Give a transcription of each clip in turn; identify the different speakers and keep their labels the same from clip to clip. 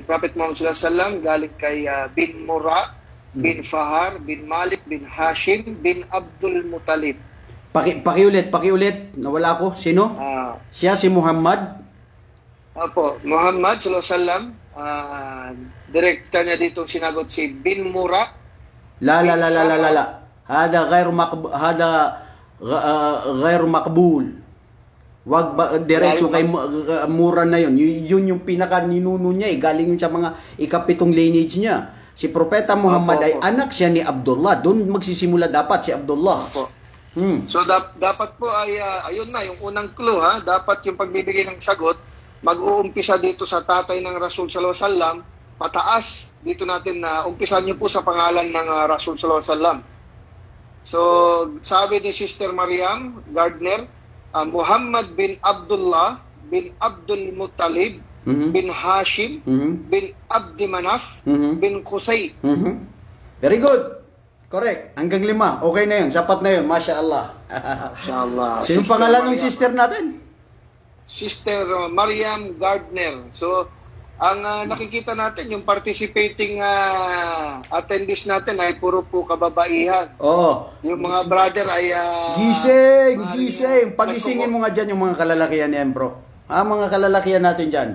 Speaker 1: Prophet Muhammad sallallahu alaihi wasallam galing kay bin Murra, bin Fahar, bin Malik, bin Hashim, bin Abdul Muttalib.
Speaker 2: Pakiulit. Nawala ko. Sino? Siya si Muhammad?
Speaker 1: Opo, Muhammad sallallahu alaihi wasallam. Direkta niya dito sinagot si bin Murra.
Speaker 2: La. Hada ghairu maqbul. Wag ba diretso kay Mura na yun. Yun yung pinaka ninuno niya galing yun sa mga ikapitong lineage niya. Si Propeta Muhammad ay anak siya ni Abdullah. Doon magsisimula dapat si Abdullah.
Speaker 1: So dapat po ay ayun na yung unang clue ha. Dapat yung pagbibigay ng sagot mag-uumpisa dito sa tatay ng Rasul sallallahu alaihi wasallam. Pataas dito natin na umpisan niyo po sa pangalan ng Rasul sallallahu alaihi wasallam. So sabi ni Sister Mariam Gardner, Muhammad bin Abdullah bin Abdul Muttalib bin Hashim bin Abdi Manaf bin Qusay.
Speaker 2: Very good. Correct. Hanggang 5. Okay na yun. Sapat na yun. Masya Allah.
Speaker 1: Masya Allah.
Speaker 2: Sino pangalan ng sister natin?
Speaker 1: Sister Mariam Gardner. So, ang nakikita natin, yung participating attendees natin ay puro po kababaihan. Yung mga brother ay... gising! Pagisingin mo nga dyan yung mga kalalakihan yan, bro. Mga kalalakihan natin dyan.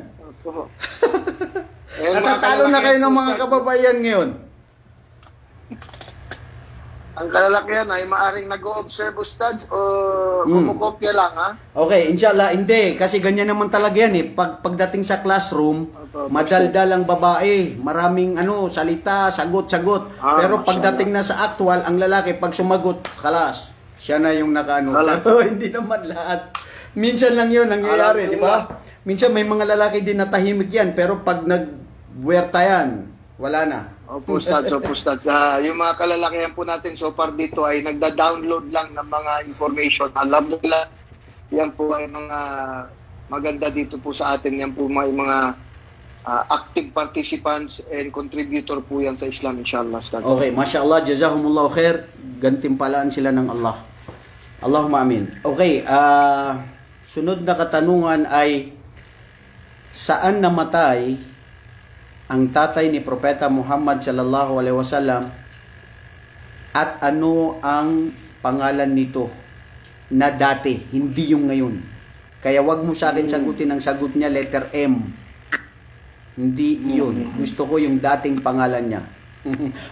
Speaker 1: Natatalo na kayo ng mga kababaihan ngayon. Ang kalalakihan ay maaring nag-o-observe, Ustads, o kumukopya lang, ha?
Speaker 2: Okay, inshallah, hindi. Kasi ganyan naman talaga yan, eh. Pagdating sa classroom, madaldal ang babae. Maraming salita, sagot-sagot. Pero pagdating na sa actual, ang lalaki, pag sumagot, kalas. Siya na yung hindi naman lahat. Minsan lang yun nangyayari, di ba? Minsan may mga lalaki din na tahimik yan, pero pag nag-buwerta yan, wala na.
Speaker 1: Opo, Ustads. Yung mga kalalakihan po natin so far dito ay nagda-download lang ng mga information. Alam nila, yan po ay mga maganda dito po sa atin. Yan po may mga active participants and contributor po yan sa Islam, inshallah, Ustads.
Speaker 2: Okay, Masya Allah, jazahumullahu khair. Gantimpalaan sila ng Allah. Allahumma amin. Okay, sunod na katanungan ay, saan namatay ang tatay ni Propeta Muhammad sallallahu alaihi wasallam at ano ang pangalan nito na dati, hindi yung ngayon. Kaya wag mo sa akin sagutin ang sagot niya letter M. Hindi yun. Gusto ko yung dating pangalan niya.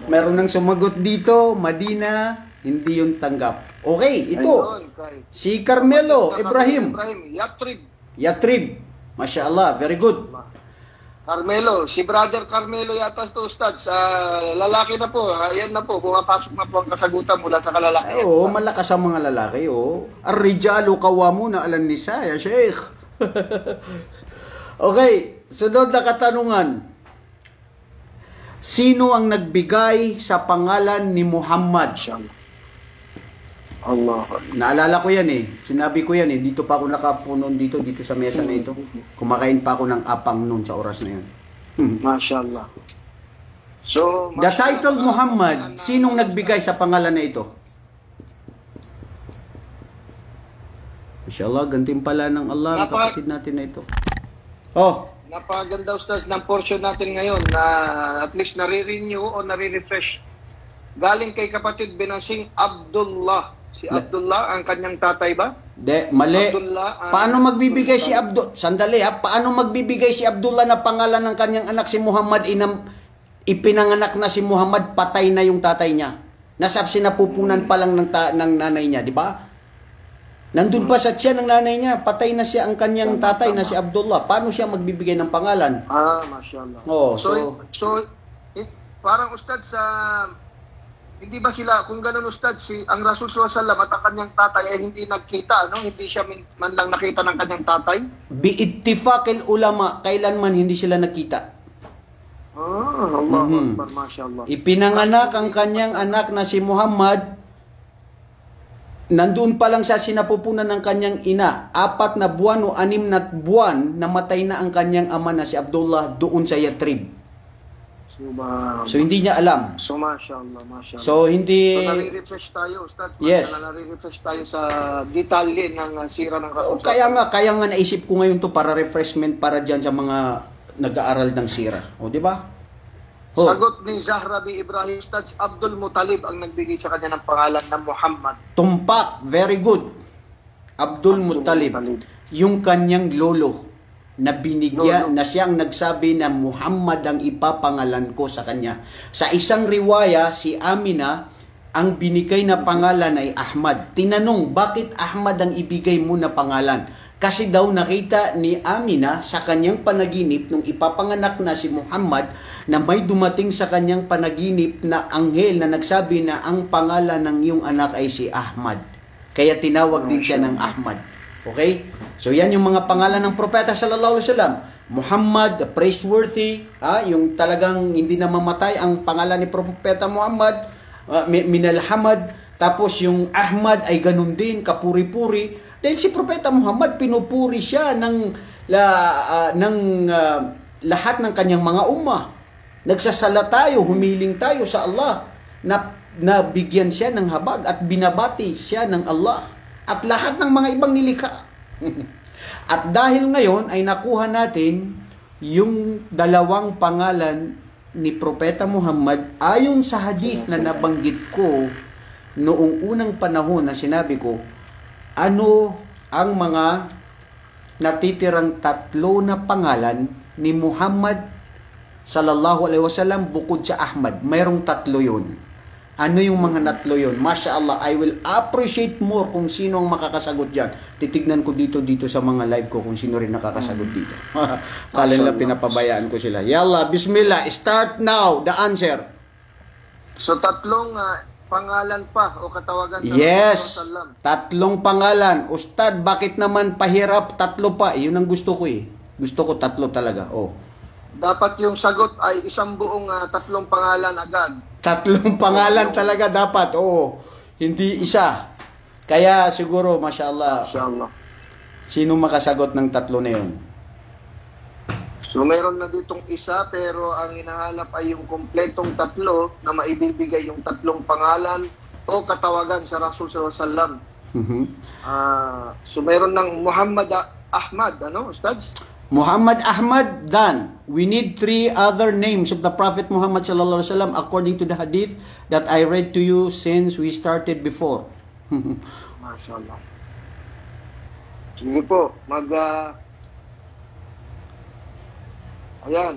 Speaker 2: Meron nang sumagot dito, Madina, hindi yung tanggap. Okay, ito. Si Carmelo Ibrahim. Yatrib. Masya Allah, very good.
Speaker 1: Carmelo, si Brother Carmelo yata ito, Ustads. Lalaki na po. Ayan na po. Pumapasok na po ang kasagutan mula sa kalalaki.
Speaker 2: Oo, malakas ang mga lalaki. Ar-rijalu qawwamuna 'alan nisa, ya Sheikh. Okay, sunod na katanungan. Sino ang nagbigay sa pangalan ni Muhammad?
Speaker 1: Allah.
Speaker 2: Naalala ko yan eh. Sinabi ko yan eh. Dito pa ako nakapunon dito sa mesa na ito. Kumakain pa ako ng apang noon sa oras na yun.
Speaker 1: Masya Allah. So,
Speaker 2: the title Muhammad, sinong nagbigay sa pangalan na ito? Masya Allah, gantimpala ng Allah ang kapatid natin na ito.
Speaker 1: Napaganda, Ustaz, ng portion natin ngayon na at least nare-renew o nare-refresh. Galing kay kapatid Binasing Abdullah. Si Abdullah ang kanyang tatay ba?
Speaker 2: Mali. Paano magbibigay si Abdullah? Sandali ha. Paano magbibigay si Abdullah na pangalan ng kanyang anak si Muhammad? Ipinanganak na si Muhammad, patay na yung tatay niya. Nasa sinapupunan pa lang ng nanay niya, di ba? Nandun pa sa tiyan ng nanay niya, patay na siya ang kanyang tatay na si Abdullah. Paano siya magbibigay ng pangalan?
Speaker 1: Mashallah.
Speaker 2: So
Speaker 1: parang Ustad sa hindi ba sila, kung ganun Ustad, ang Rasul sallallahu alaihi wasallam at ang kanyang tatay ay hindi nagkita, no? Hindi siya man lang nakita ng kanyang tatay?
Speaker 2: Biittifaqil ulama, kailanman hindi sila nakita.
Speaker 1: Allahu Akbar, mashallah.
Speaker 2: Ipinanganak ang kanyang anak na si Muhammad, nandoon pa lang sa sinapupunan ng kanyang ina, 4 na buwan o 6 na buwan, namatay na ang kanyang ama na si Abdullah doon sa Yatrib. So hindi niya alam.
Speaker 1: So mashallah, mashallah.
Speaker 2: So hindi.
Speaker 1: So nare-refresh tayo, Ustad.
Speaker 2: Yes.
Speaker 1: Nare-refresh tayo sa detalye ng sira ng Rasul.
Speaker 2: Kaya nga naisip ko ngayon to para refreshment para diyan sa mga nag-aaral ng sira. O, di ba? Oh.
Speaker 1: Sagot ni Zahra B. Ibrahim, Ustad, Abdul Muttalib ang nagbigay sa kanya ng pangalan na Muhammad.
Speaker 2: Tumpak, very good. Abdul Muttalib. Yung kanyang lolo na binigyan, na siyang nagsabi na Muhammad ang ipapangalan ko sa kanya. Sa isang riwaya, si Amina, ang binigay na pangalan ay Ahmad. Tinanong, bakit Ahmad ang ibigay mo na pangalan? Kasi daw nakita ni Amina sa kanyang panaginip nung ipapanganak na si Muhammad na may dumating sa kanyang panaginip na anghel na nagsabi na ang pangalan ng iyong anak ay si Ahmad. Kaya tinawag din siya ng Ahmad. Okay? So yan yung mga pangalan ng propeta sallallahu alaihi wasallam. Muhammad, the praiseworthy, yung talagang hindi na mamatay ang pangalan ni propeta Muhammad, Minalhamad. Tapos yung Ahmad ay ganun din, kapuri-puri. Dahil si propeta Muhammad, pinupuri siya ng lahat ng kanyang mga umma. Nagsasala tayo, humiling tayo sa Allah na bigyan siya ng habag at binabati siya ng Allah at lahat ng mga ibang nilikha. At dahil ngayon ay nakuha natin yung dalawang pangalan ni propeta Muhammad ayon sa hadith na nabanggit ko noong unang panahon na sinabi ko, ano ang mga natitirang tatlo na pangalan ni Muhammad sallallahu alaihi wasallam bukod sa Ahmad? Mayroong tatlo yun. Ano yung mga tatlo yun? Masya Allah, I will appreciate more kung sino ang makakasagot dyan. Titignan ko dito sa mga live ko kung sino rin nakakasagot dito. Kala nila pinapabayaan ko sila. Yalla, bismillah, start now the answer.
Speaker 1: So tatlong pangalan pa o katawagan sa
Speaker 2: Yes,
Speaker 1: Rasulullah.
Speaker 2: tatlong pangalan. Ustad, bakit naman pahirap tatlo pa? Yun ang gusto ko eh. Gusto ko tatlo talaga. Oh.
Speaker 1: Dapat yung sagot ay isang buong tatlong pangalan agad.
Speaker 2: Tatlong pangalan talaga dapat. Oo. Hindi isa. Kaya siguro, Masya Allah, sino makasagot ng tatlo na yun?
Speaker 1: So mayroon na ditong isa pero ang hinahanap ay yung kompletong tatlo na maibibigay yung tatlong pangalan o katawagan sa Rasul sallallahu alaihi wasallam. So mayroon ng Muhammad Ahmad, ano, Ustad?
Speaker 2: Muhammad Ahmad, done. We need 3 other names of the Prophet Muhammad sallallahu alaihi wasallam according to the hadith that I read to you since we started before.
Speaker 1: Mashallah. Sige po, ayan.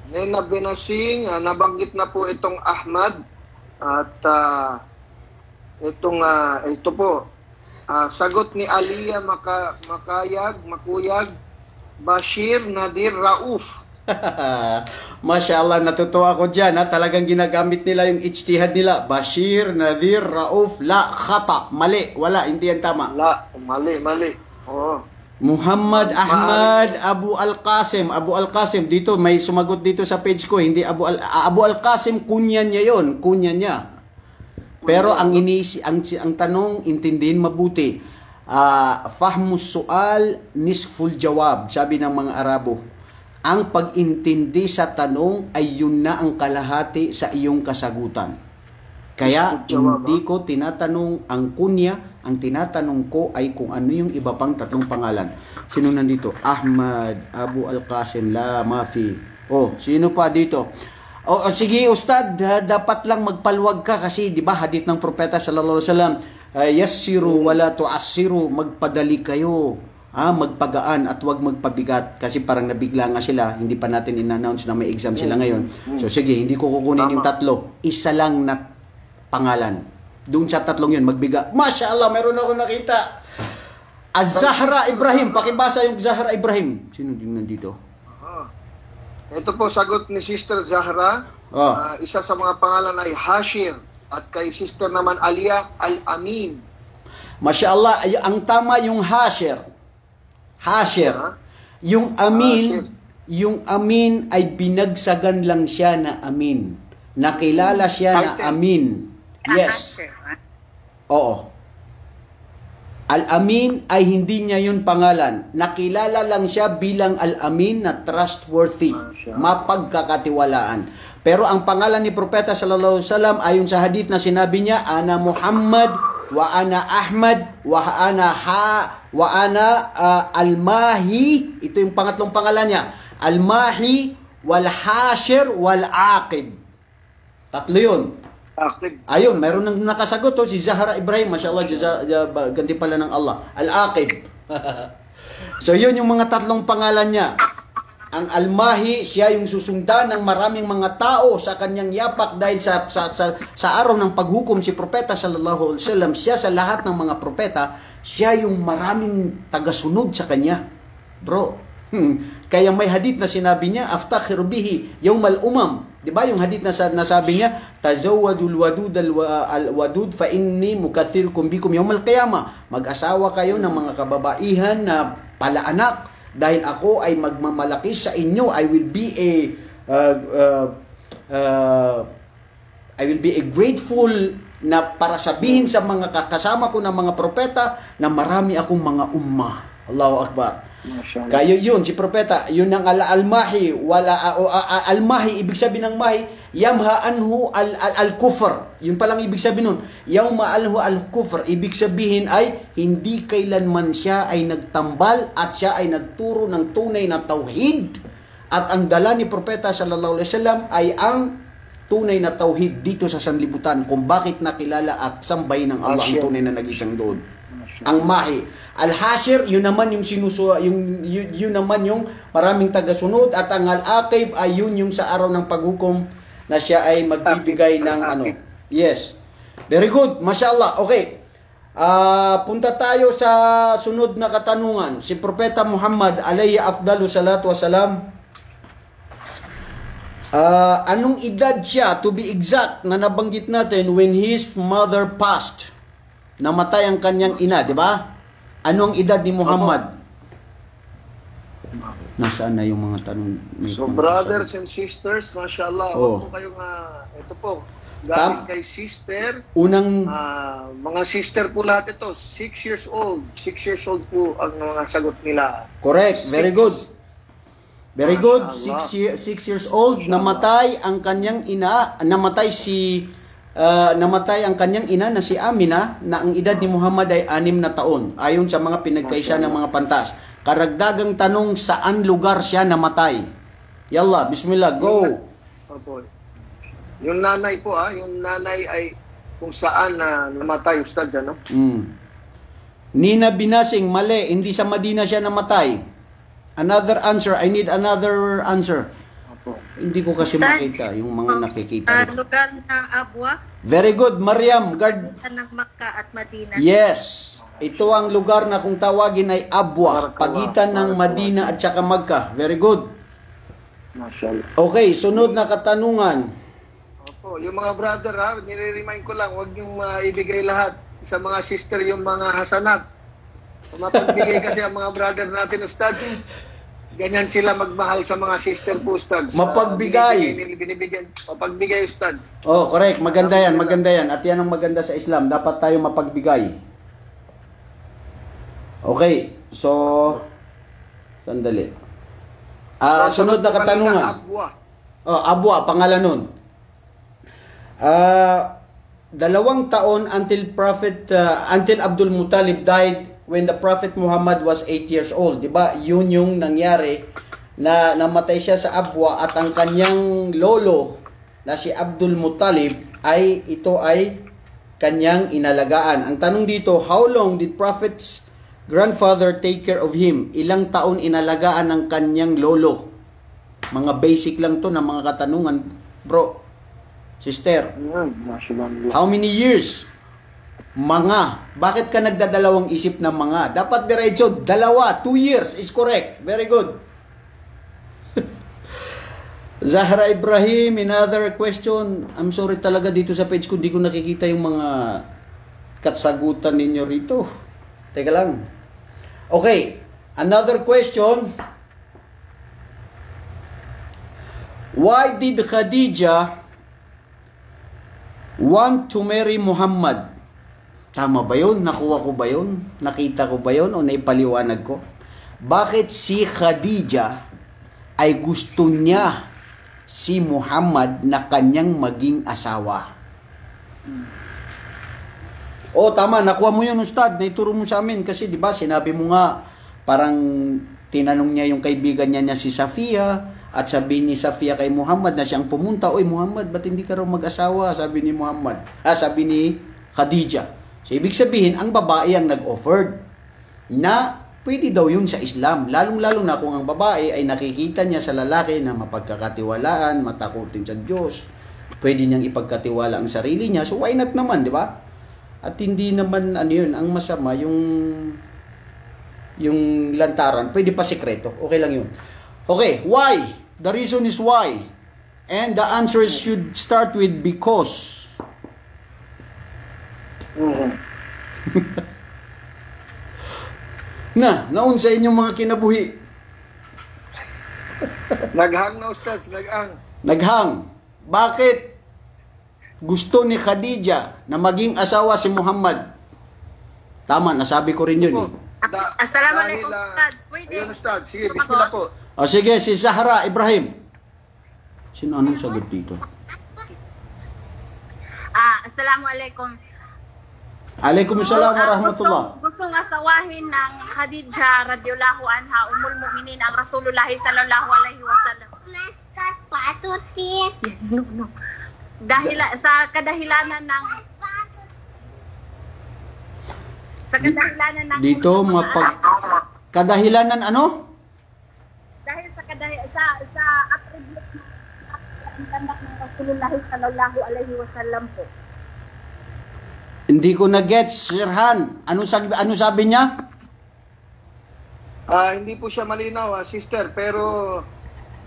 Speaker 1: Nena Benasing, nabanggit na po itong Ahmad at ito po. Sagot ni Aliyah Makuyag, Bashir Nadir Rauf.
Speaker 2: Masya Allah, natutuwa ako dyan. Talagang ginagamit nila yung ijtihad nila. Bashir Nadir Rauf, la khata. Mali, wala, hindi yan tama.
Speaker 1: Mali. Oo.
Speaker 2: Muhammad Ahmad Abu Al-Qasim. Abu Al-Qasim, dito may sumagot dito sa page ko. Hindi Abu Al-Qasim, kunya niya yon, kunya niya. Pero ang tanong, intindihin mabuti. Fahmus su'al, nisful jawab. Sabi ng mga Arabo. Ang pag-intindi sa tanong ay yun na ang kalahati sa iyong kasagutan. Kaya hindi ko tinatanong ang kunya, ang tinatanong ko ay kung ano yung iba pang tatlong pangalan. Sino nandito? Ahmad, Abu Al-Qasim, la mafi. Oh, sino pa dito? Sige Ustad, dapat lang magpaluwag ka kasi 'di ba hadith ng propeta sallallahu alaihi wasallam, yassiru wala tu'assiru, magpadali kayo, magpagaan at huwag magpabigat kasi parang nabigla nga sila, hindi pa natin in-announce na may exam sila ngayon. So sige, hindi ko kukunin yung tatlo, isa lang na pangalan. Doon sa tatlong 'yun magbiga. Masya Allah, meron ako nakita. Az-Zahra Ibrahim, pakibasa yung Zahra Ibrahim. Sino din nandito?
Speaker 1: Ito po sagot ni Sister Zahra. Isa sa mga pangalan ay Hashir at kay Sister naman Aliyah Al-Amin.
Speaker 2: Masya Allah, ang tama yung Hashir. Yung Amin ay binagsagan lang siya na Amin. Nakilala siya na Amin. Yes. Oo. Al-Amin ay hindi niya yun pangalan. Nakilala lang siya bilang Al-Amin na trustworthy, mapagkakatiwalaan. Pero ang pangalan ni Propeta sallallahu alaihi wasallam ayon sa hadith na sinabi niya, Ana Muhammad wa ana Ahmad, wa ana Al-Mahi. Ito yung pangatlong pangalan niya. Al-Mahi, wal-Hashir, wal-Aqib. Tatlo yun.
Speaker 1: Active.
Speaker 2: Ayun, mayroon nang nakasagot si Zahra Ibrahim. Mashallah, ganti pala ng Allah. Al-Aqib. So yun yung mga tatlong pangalan niya. Ang Al-Mahi, siya yung susundan ng maraming mga tao sa kanyang yapak dahil sa araw ng paghukom si Propeta sallallahu alaihi wasallam, siya sa lahat ng mga propeta, siya yung maraming tagasunod sa kanya. Bro, kaya may hadith na sinabi niya, aftakhir bihi yawmal umam. 'Di ba yung hadith na nasabi niya, tazawwadul wadud al-wadud fa inni mukaththirkum bikum yawmal qiyamah. Mag-asawa kayo ng mga kababaihan na palaanak dahil ako ay magmamalaki sa inyo. I will be a grateful na para sabihin sa mga kasama ko ng mga propeta na marami akong mga ummah. Allahu Akbar. Kaya yun, si propeta, yun ang al-mahi, al-mahi, ibig sabihin ng mahi, yamha anhu al-kufr. Yun palang ibig sabihin nun. Yawma anhu al-kufr, ibig sabihin ay hindi kailanman siya ay nagtambal at siya ay nagturo ng tunay na tauhid. At ang dala ni propeta sallallahu alaihi wasallam ay ang tunay na tauhid dito sa sanlibutan, kung bakit nakilala at sambay ng Allah ang tunay na nag-isang doon. Ang mahi. Al-Hashir, yun naman yung yun naman yung maraming tagasunod, at ang al-Aqib ay yun yung sa araw ng paghukom na siya ay magbibigay ng ano. Yes. Very good. Mashallah. Okay. Punta tayo sa sunod na katanungan. Si Propeta Muhammad alayhi afdalu salatu wasalam, anong edad siya, to be exact, na nabanggit natin when his mother passed? Namatay ang kanyang ina, di ba? Ano ang edad ni Muhammad? Nasaan na yung mga tanong?
Speaker 1: So, brothers and sisters, mashallah, huwag po kayong, ito po, galing kay sister.
Speaker 2: Unang...
Speaker 1: mga sister po lahat ito, 6 years old. 6 years old po ang mga sagot nila.
Speaker 2: Correct, very good. Very good, 6 years old, namatay ang kanyang ina, namatay ang kanyang ina na si Amina, na ang edad ni Muhammad ay 6 na taon, ayon sa mga pinagkaisa ng mga pantas. Karagdagang tanong, saan lugar siya namatay? Yalla, bismillah, go.
Speaker 1: Yung nanay po, yung nanay ay kung saan namatay, Ustad, ano?
Speaker 2: Nina Binasing, mali, hindi sa Madina siya namatay. Another answer, I need another answer. Hindi ko kasi makita yung mga nakikita.
Speaker 3: Lugar ng Abwa.
Speaker 2: Very good, Mariam.
Speaker 3: Ng Makkah at Madina.
Speaker 2: Yes. Ito ang lugar na kung tawagin ay Abwa, pagitan ng Madina at saka Makkah. Very good. Okay, sunod na katanungan.
Speaker 1: Opo, yung mga brother nire-remind ko lang, huwag yung ibigay lahat sa mga sister yung mga hasanat. Mapagbigay kasi ang mga brother natin, Ustad. Ganyan sila magmahal sa mga sister po, Ustad.
Speaker 2: Mapagbigay.
Speaker 1: Mapagbigay, Ustad.
Speaker 2: Oh, correct. Maganda yan, maganda yan. At yan ang maganda sa Islam. Dapat tayo mapagbigay. Okay. So, sandali. Sunod na katanungan. Abwa, pangalan nun. 2 taon until Abdul Muttalib died when the Prophet Muhammad was 8 years old. Diba? Yun yung nangyari na namatay siya sa Abwa, at ang kanyang lolo na si Abdul Muttalib ito ay kanyang inalagaan. Ang tanong dito, how long did Prophet's grandfather take care of him? Ilang taon inalagaan ng kanyang lolo? Mga basic lang to na mga katanungan, bro. Sister, how many years? Mga. Bakit ka nagdadalawang isip ng mga? Dapat diretso, 2 years is correct. Very good. Zahra Ibrahim, another question. I'm sorry talaga, dito sa page ko, di ko nakikita yung mga kasagutan ninyo rito. Teka lang. Okay, another question. Why did Khadijah want to marry Muhammad? Tama ba yun? Nakuha ko ba yun? Nakita ko ba yun? O naipaliwanag ko? Bakit si Khadijah ay gusto niya si Muhammad na kanyang maging asawa? Oh, tama, nakuha mo yun, Ustad. Naituro mo sa amin kasi 'di ba, sinabi mo nga parang tinanong niya yung kaibigan niya si Safia at sabi ni Safia kay Muhammad na siyang pumunta, "Oy Muhammad, ba't hindi ka raw mag-asawa?" Sabi ni Muhammad. Sabi ni Khadija. So ibig sabihin, ang babae ang nag-offered na pwede daw yun sa Islam. Lalong-lalo na kung ang babae ay nakikita niya sa lalaki na mapagkakatiwalaan, matakutin sa Diyos. Pwede niyang ipagkatiwala ang sarili niya. So why not naman, di ba? At hindi naman ano yun, ang masama yung lantaran, pwede pa sekreto. Okay lang yun. Okay, why? The reason is why. And the answer should start with because. Naun sa inyong mga kinabuhi.
Speaker 1: Naghang na, Ustads, naghang.
Speaker 2: Naghang. Bakit gusto ni Khadija na maging asawa si Muhammad? Tama, nasabi ko rin yun.
Speaker 3: Assalamualaikum, Ustads. Pwede.
Speaker 1: Ayun, Ustads. Sige, bismillah po.
Speaker 2: O sige, si Zahra Ibrahim. Sino anong sagot dito?
Speaker 3: Assalamualaikum.
Speaker 2: Alaikumussalam warahmatullah.
Speaker 3: Gustong asawahin ng Khadija radhiyallahu anha, umul mu'minin ang Rasulullah sallallahu alaihi wasallam.
Speaker 4: Maskat patutin.
Speaker 3: No. Dahil sa kadahilanan ng
Speaker 2: Dito kadahilanan ano?
Speaker 3: Dahil sa attributes ng kandak ng Rasulullah sallallahu alaihi wasallam po.
Speaker 2: Hindi ko na-gets, Sirhan. Ano sabi niya?
Speaker 1: Hindi po siya malinaw, sister, pero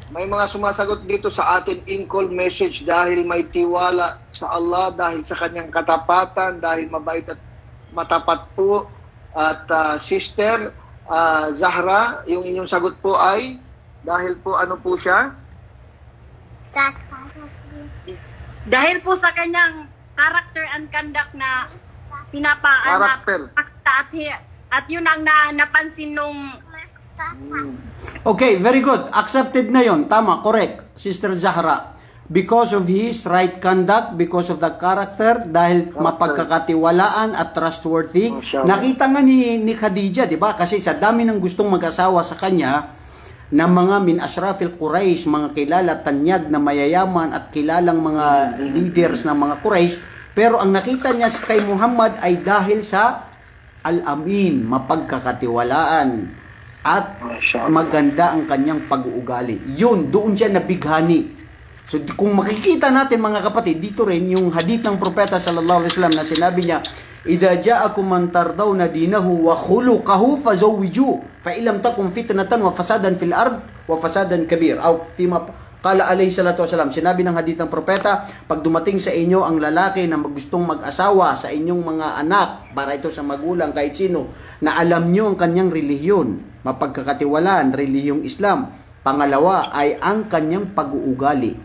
Speaker 1: may mga sumasagot dito sa atin in-call message dahil may tiwala sa Allah, dahil sa kanyang katapatan, dahil mabait at matapat po. At sister Zahra, yung inyong sagot po ay dahil po ano po siya?
Speaker 3: Dahil po sa kanyang character and conduct na
Speaker 1: Character.
Speaker 3: at yun ang napansin nung
Speaker 2: Okay, very good. Accepted na yon. Tama, correct. Sister Zahra. Because of his right conduct, because of the character, dahil mapagkakatiwalaan at trustworthy. Nakita nga ni Khadija, di ba? Kasi sa dami ng gustong mag-asawa sa kanya, na mga min ashrafil Quraysh, mga kilala, tanyag na mayayaman at kilalang mga leaders ng mga Quraysh, pero ang nakita niya kay Muhammad ay dahil sa al-amin, mapagkakatiwalaan at maganda ang kanyang pag-uugali. Yun, doon siya nabighani. So kung makikita natin mga kapatid, dito rin yung hadith ng propeta sallallahu alaihi wasallam na sinabi niya, "Idza ja'akum man tardawna dinahu wa khuluquhu fazawwiju, fa illam takum fitnatan wa fasadan fil ard wa fasadan kabir." Aw fima qala alayhi salatu wasalam, sinabi ng hadith ng propeta, pag dumating sa inyo ang lalaki na gustong mag-asawa sa inyong mga anak, para ito sa magulang kahit sino, na alam nyo ang kanyang relihiyon, mapagkakatiwalaan, relihiyong Islam. Pangalawa ay ang kanyang pag-uugali.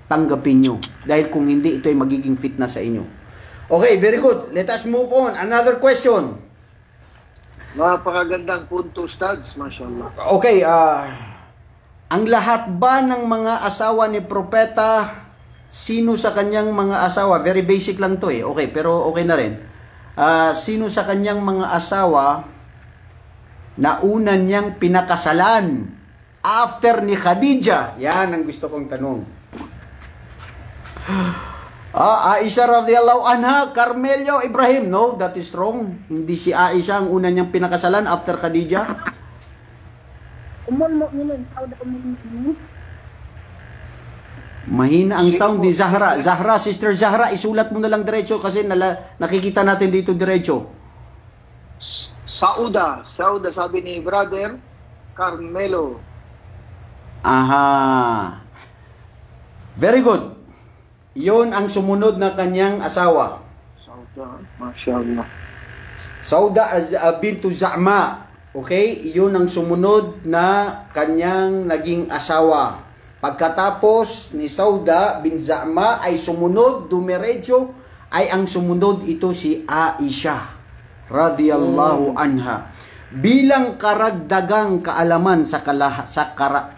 Speaker 2: Tanggapin nyo. Dahil kung hindi, ito ay magiging fitna sa inyo. Okay, very good. Let us move on. Another question.
Speaker 1: Napakagandang punto, Ustads. Mashallah.
Speaker 2: Okay, ang lahat ba ng mga asawa ni propeta, sino sa kanyang mga asawa? Very basic lang to eh. Okay, pero okay na rin. Sino sa kanyang mga asawa na una niyang pinakasalan after ni Khadija? Yan ang gusto kong tanong. Aisha radhiyallahu anha, Carmelio Ibrahim. No, that is wrong. Hindi si Aisha ang una niyang pinakasalan after Khadija. Mahina ang sound ni Zahra. Zahra, Sister Zahra, isulat mo na lang diretso kasi nakikita natin dito diretso.
Speaker 1: Sauda, sabi ni Brother Carmelo.
Speaker 2: Aha. Very good. Yun ang sumunod na kanyang asawa.
Speaker 1: Sauda, mashallah.
Speaker 2: Sauda bintu Za'ma. Okay? Yun ang sumunod na kanyang naging asawa. Pagkatapos ni Sauda bin Za'ma ay sumunod, dumiretso, ay ang sumunod ito si Aisha radhiyallahu anha. Bilang karagdagang kaalaman sa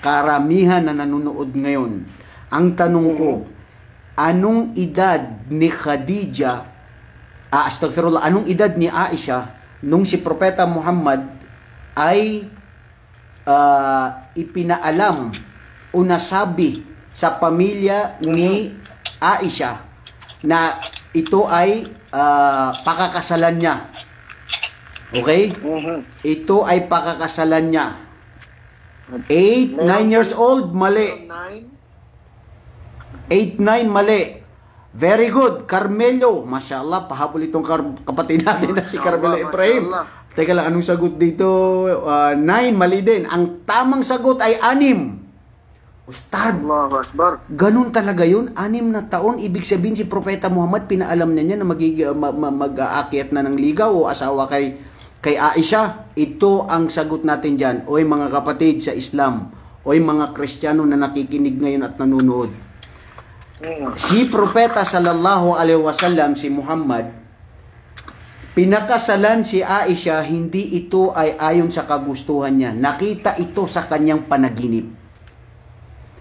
Speaker 2: karamihan na nanonood ngayon, ang tanong ko, anong edad ni Khadija Astaghfirullah, anong edad ni Aisha nung si Propeta Muhammad ay ipinaalam o nasabi sa pamilya ni Aisha na ito ay pakakasalan niya. Okay? Ito ay pakakasalan niya. 8, 9 years old, mali. 8, 9, mali. Very good. Carmelo, mashallah, pahabol itong kapatid natin na si Carmelo Ibrahim. Teka lang, anong sagot dito? 9, mali din. Ang tamang sagot ay 6. Ustad,
Speaker 1: Allahu Akbar.
Speaker 2: ganun talaga yun. 6 na taon, ibig sabihin si Propeta Muhammad, pinaalam na niya na mag-aakyat na ng ligaw o asawa kay Aisha. Ito ang sagot natin dyan. Oy mga kapatid sa Islam, oy mga Kristiyano na nakikinig ngayon at nanonood. Si Propeta sallallahu alaihi wasallam, si Muhammad, pinakasalan si Aisha, hindi ito ay ayon sa kagustuhan niya. Nakita ito sa kanyang panaginip.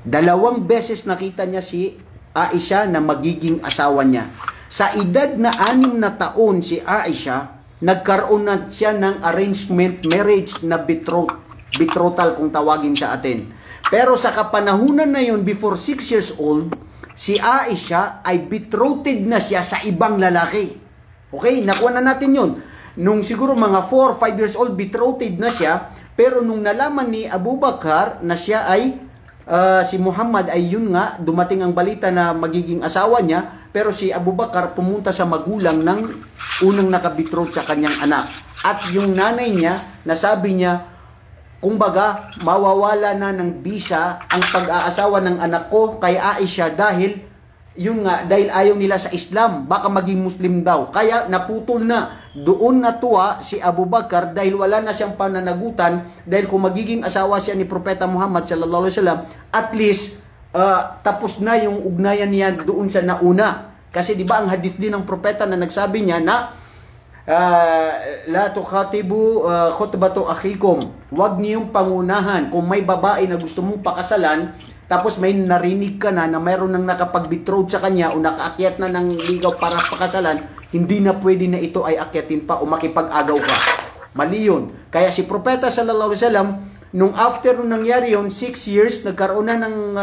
Speaker 2: 2 beses nakita niya si Aisha na magiging asawa niya. Sa edad na 6 na taon si Aisha, nagkaroon na siya ng arrangement marriage na betrothal kung tawagin sa atin. Pero sa kapanahunan na yun, before 6 years old, si Aisha ay betrothed na siya sa ibang lalaki. Okay, nakuha na natin yun. Nung siguro mga 4 or 5 years old, betrothed na siya. Pero nung nalaman ni Abu Bakar na siya ay si Muhammad ay yun nga, dumating ang balita na magiging asawa niya, pero si Abu Bakar pumunta sa magulang ng unang nakabitrot sa kanyang anak. At yung nanay niya, nasabi niya, kumbaga, mawawala na ng bisa ang pag-aasawa ng anak ko kay Aisha dahil yun nga, dahil ayaw nila sa Islam, baka maging Muslim daw. Kaya naputol na. Doon natuwa si Abu Bakar dahil wala na siyang pananagutan, dahil kung magiging asawa siya ni Propeta Muhammad sallallahu alaihi wasallam, at least tapos na yung ugnayan niya doon sa nauna. Kasi di ba ang hadith din ng propeta na nagsabi niya na la tukhatibu khutbatu akhikum, wag niyong pangunahan kung may babae na gusto mong pakasalan, tapos may narinig ka na mayroon nang nakapag-betroth sa kanya o nakaakyat na ng ligaw para pakasalan, hindi na pwede na ito ay akyatin pa o makipag-agaw ka. Mali yun. Kaya si Propeta sallallahu alaihi wasallam, nung after nung nangyari yun, 6 years, nagkaroon na ng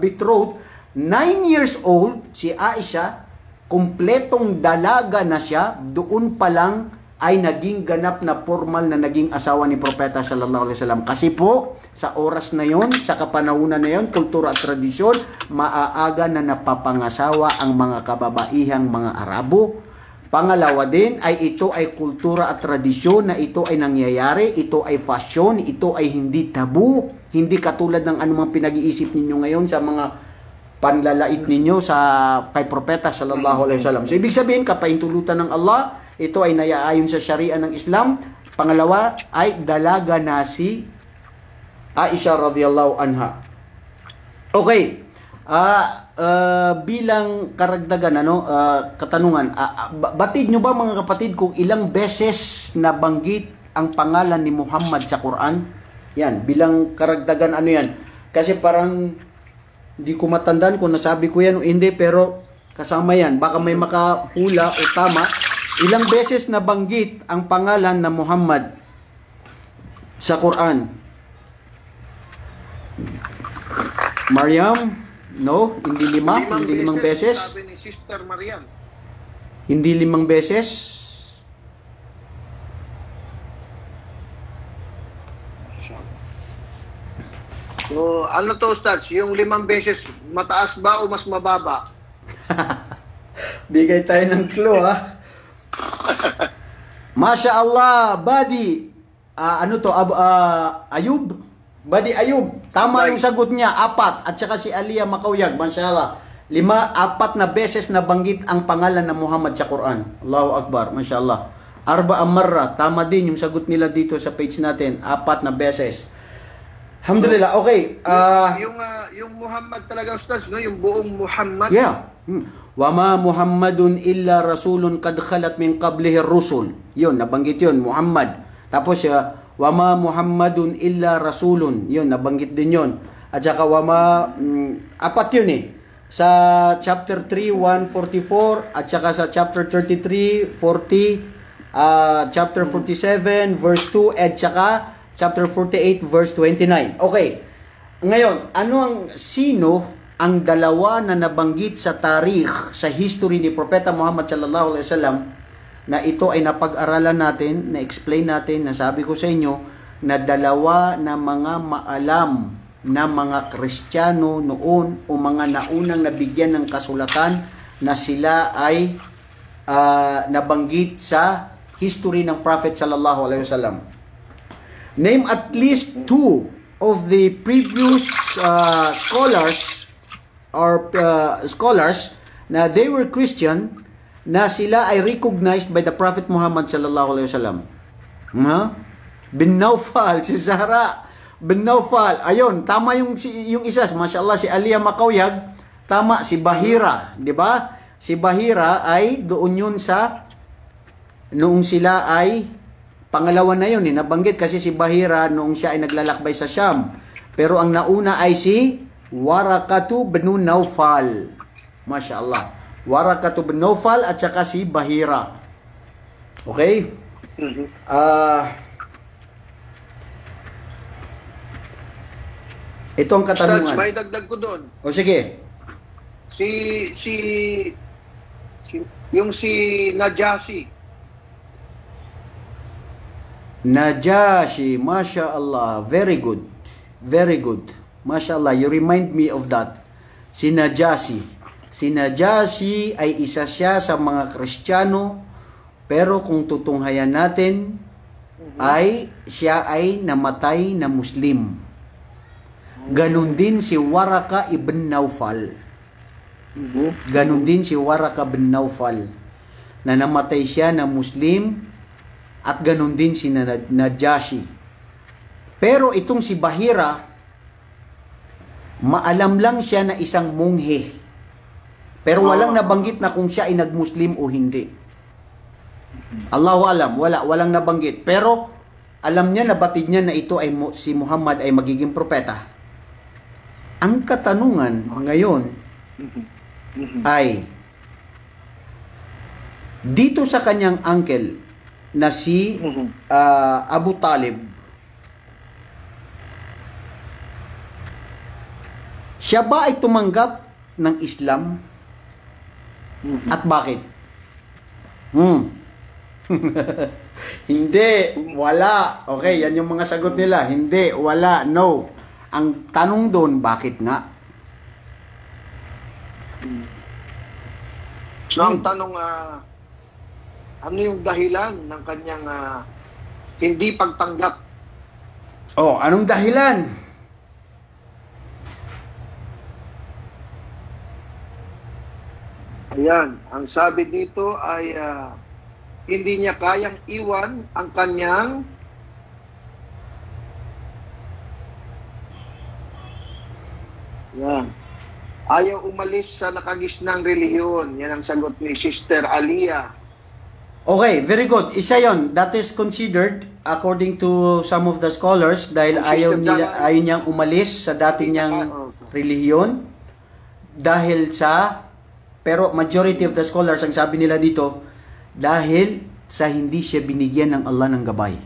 Speaker 2: betroth, 9 years old, si Aisha, kumpletong dalaga na siya, doon pa lang ay naging ganap na formal na naging asawa ni Propeta sallallahu alaihi wasallam. Kasi po, sa oras na yon, sa kapanahunan na yon, kultura at tradisyon, maaaga na napapangasawa ang mga kababaihang mga Arabo. Pangalawa din ay ito ay kultura at tradisyon na ito ay nangyayari, ito ay fashion, ito ay hindi tabu, hindi katulad ng anumang pinag-iisip ninyo ngayon sa mga panlalait ninyo sa kay Propeta sallallahu alaihi wasallam. So ibig sabihin, kapaintulutan ng Allah, ito ay nayaayon sa Sharia ng Islam. Pangalawa ay dalaga na si Aisha radhiyallahu anha. Okay. Bilang karagdagan, katanungan, batid nyo ba mga kapatid kung ilang beses nabanggit ang pangalan ni Muhammad sa Quran? Yan, bilang karagdagan yan. Kasi parang hindi ko matandaan kung nasabi ko yan o hindi, pero kasama yan. Baka may makahula o tama. Ilang beses nabanggit ang pangalan na Muhammad sa Quran? Maryam? No? Hindi 5? Hindi 5 beses?
Speaker 1: Sabi ni Sister Mariam.
Speaker 2: Hindi 5 beses?
Speaker 1: So, ano to, Ustads? Yung 5 beses, mataas ba o mas mababa?
Speaker 2: Bigay tayo ng clue, ha? Masya Allah, Badi. Ayub? Badi Ayub. Tama yung sagot niya, 4. At saka si Aliyah Makawyag, Masya Allah. 4 na beses nabanggit ang pangalan ng Muhammad sa Quran. Allahu Akbar, Masya Allah. 4 marra. Tama din yung sagot nila dito sa page natin. 4 na beses. Alhamdulillah, okay.
Speaker 1: Yung Muhammad talaga, Ustaz, no? Yung buong Muhammad.
Speaker 2: Yeah. Wama Muhammadun illa rasulun kad khalat min qablihi rusul. Yun, nabanggit yun, Muhammad. Tapos, wama Muhammadun illa rasulun. Yun, nabanggit din yun. At saka, 4 yun eh. sa chapter 3, 144, at saka sa chapter 33, 40, chapter 47, verse 2, at saka chapter 48, verse 29. Okay. Ngayon, sino ang dalawa na nabanggit sa tarikh, sa history ni Propeta Muhammad sallallahu alaihi wasallam, na ito ay napag-aralan natin, na-explain natin, nasabi ko sa inyo, na dalawa na mga maalam na mga Kristiyano noon o mga naunang nabigyan ng kasulatan na sila ay nabanggit sa history ng Prophet sallallahu alaihi wasallam. Name at least two of the previous scholars na they were Christian, na sila ay recognized by the Prophet Muhammad sallallahu alaihi wasallam. Bin Naufal, si Zahra bin Naufal. Ayun, tama yung isa, mashallah, si Aliyah Makawyag, tama, si Bahira, di ba? Si Bahira ay doon yun sa noong sila ay pangalawa na yun, nabanggit kasi si Bahira noong siya ay naglalakbay sa Sham. Pero ang nauna ay si Warakatu bin Naufal. Mashallah. Warakatu bin Naufal at saka si Bahira. Okay? Ito ang katanungan.
Speaker 1: May dagdag ko doon.
Speaker 2: O sige.
Speaker 1: Yung si Najasi.
Speaker 2: Najashi, mashallah, very good. Very good. Mashallah, you remind me of that. Si Najashi. Si Najashi ay isa siya sa mga Kristiyano, pero kung tutunghayan natin, siya ay namatay na Muslim. Ganon din si Waraka ibn Naufal. Ganon din si Waraka ibn Naufal, na namatay siya na Muslim, at ganon din si Najashi. Pero itong si Bahira, maalam lang siya na isang monghe. Pero walang nabanggit na kung siya ay nag-Muslim o hindi. Allahu alam, walang nabanggit. Pero alam niya, nabatid niya na ito ay si Muhammad ay magiging propeta. Ang katanungan ngayon ay dito sa kanyang uncle na si Abu Talib, siya ba ay tumanggap ng Islam? At bakit? Hindi, wala. Okay, yan yung mga sagot nila. Hindi, wala, no. Ang tanong doon, bakit nga?
Speaker 1: So, ang tanong, ano yung dahilan ng kanyang hindi pagtanggap?
Speaker 2: Oh, anong dahilan?
Speaker 1: Ayan, ang sabi dito ay hindi niya kayang iwan ang kanyang ayaw umalis sa nakagisnang relihiyon. Yan ang sagot ni Sister Aliyah.
Speaker 2: Okay, very good. Isa yon. That is considered according to some of the scholars dahil ayaw niyang umalis sa dati niyang relihiyon dahil pero majority of the scholars ang sabi nila dito dahil sa hindi siya binigyan ng Allah ng gabay.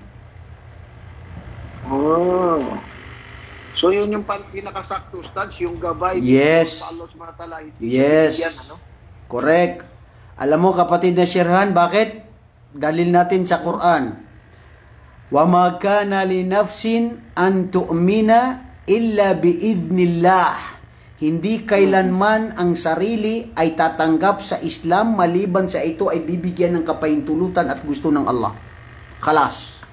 Speaker 1: So yun yung pinakasakto, Stads, yung gabay
Speaker 2: yes.
Speaker 1: sa Allah subhanahu wa ta'ala.
Speaker 2: Yes. Correct. Alam mo kapatid na Sherhan, bakit? Dalil natin sa Quran. Wa ma kana li nafsin an tu'mina illa biidnillah. Hindi kailanman ang sarili ay tatanggap sa Islam maliban sa ito ay bibigyan ng kapahintulutan at gusto ng Allah. Khalas.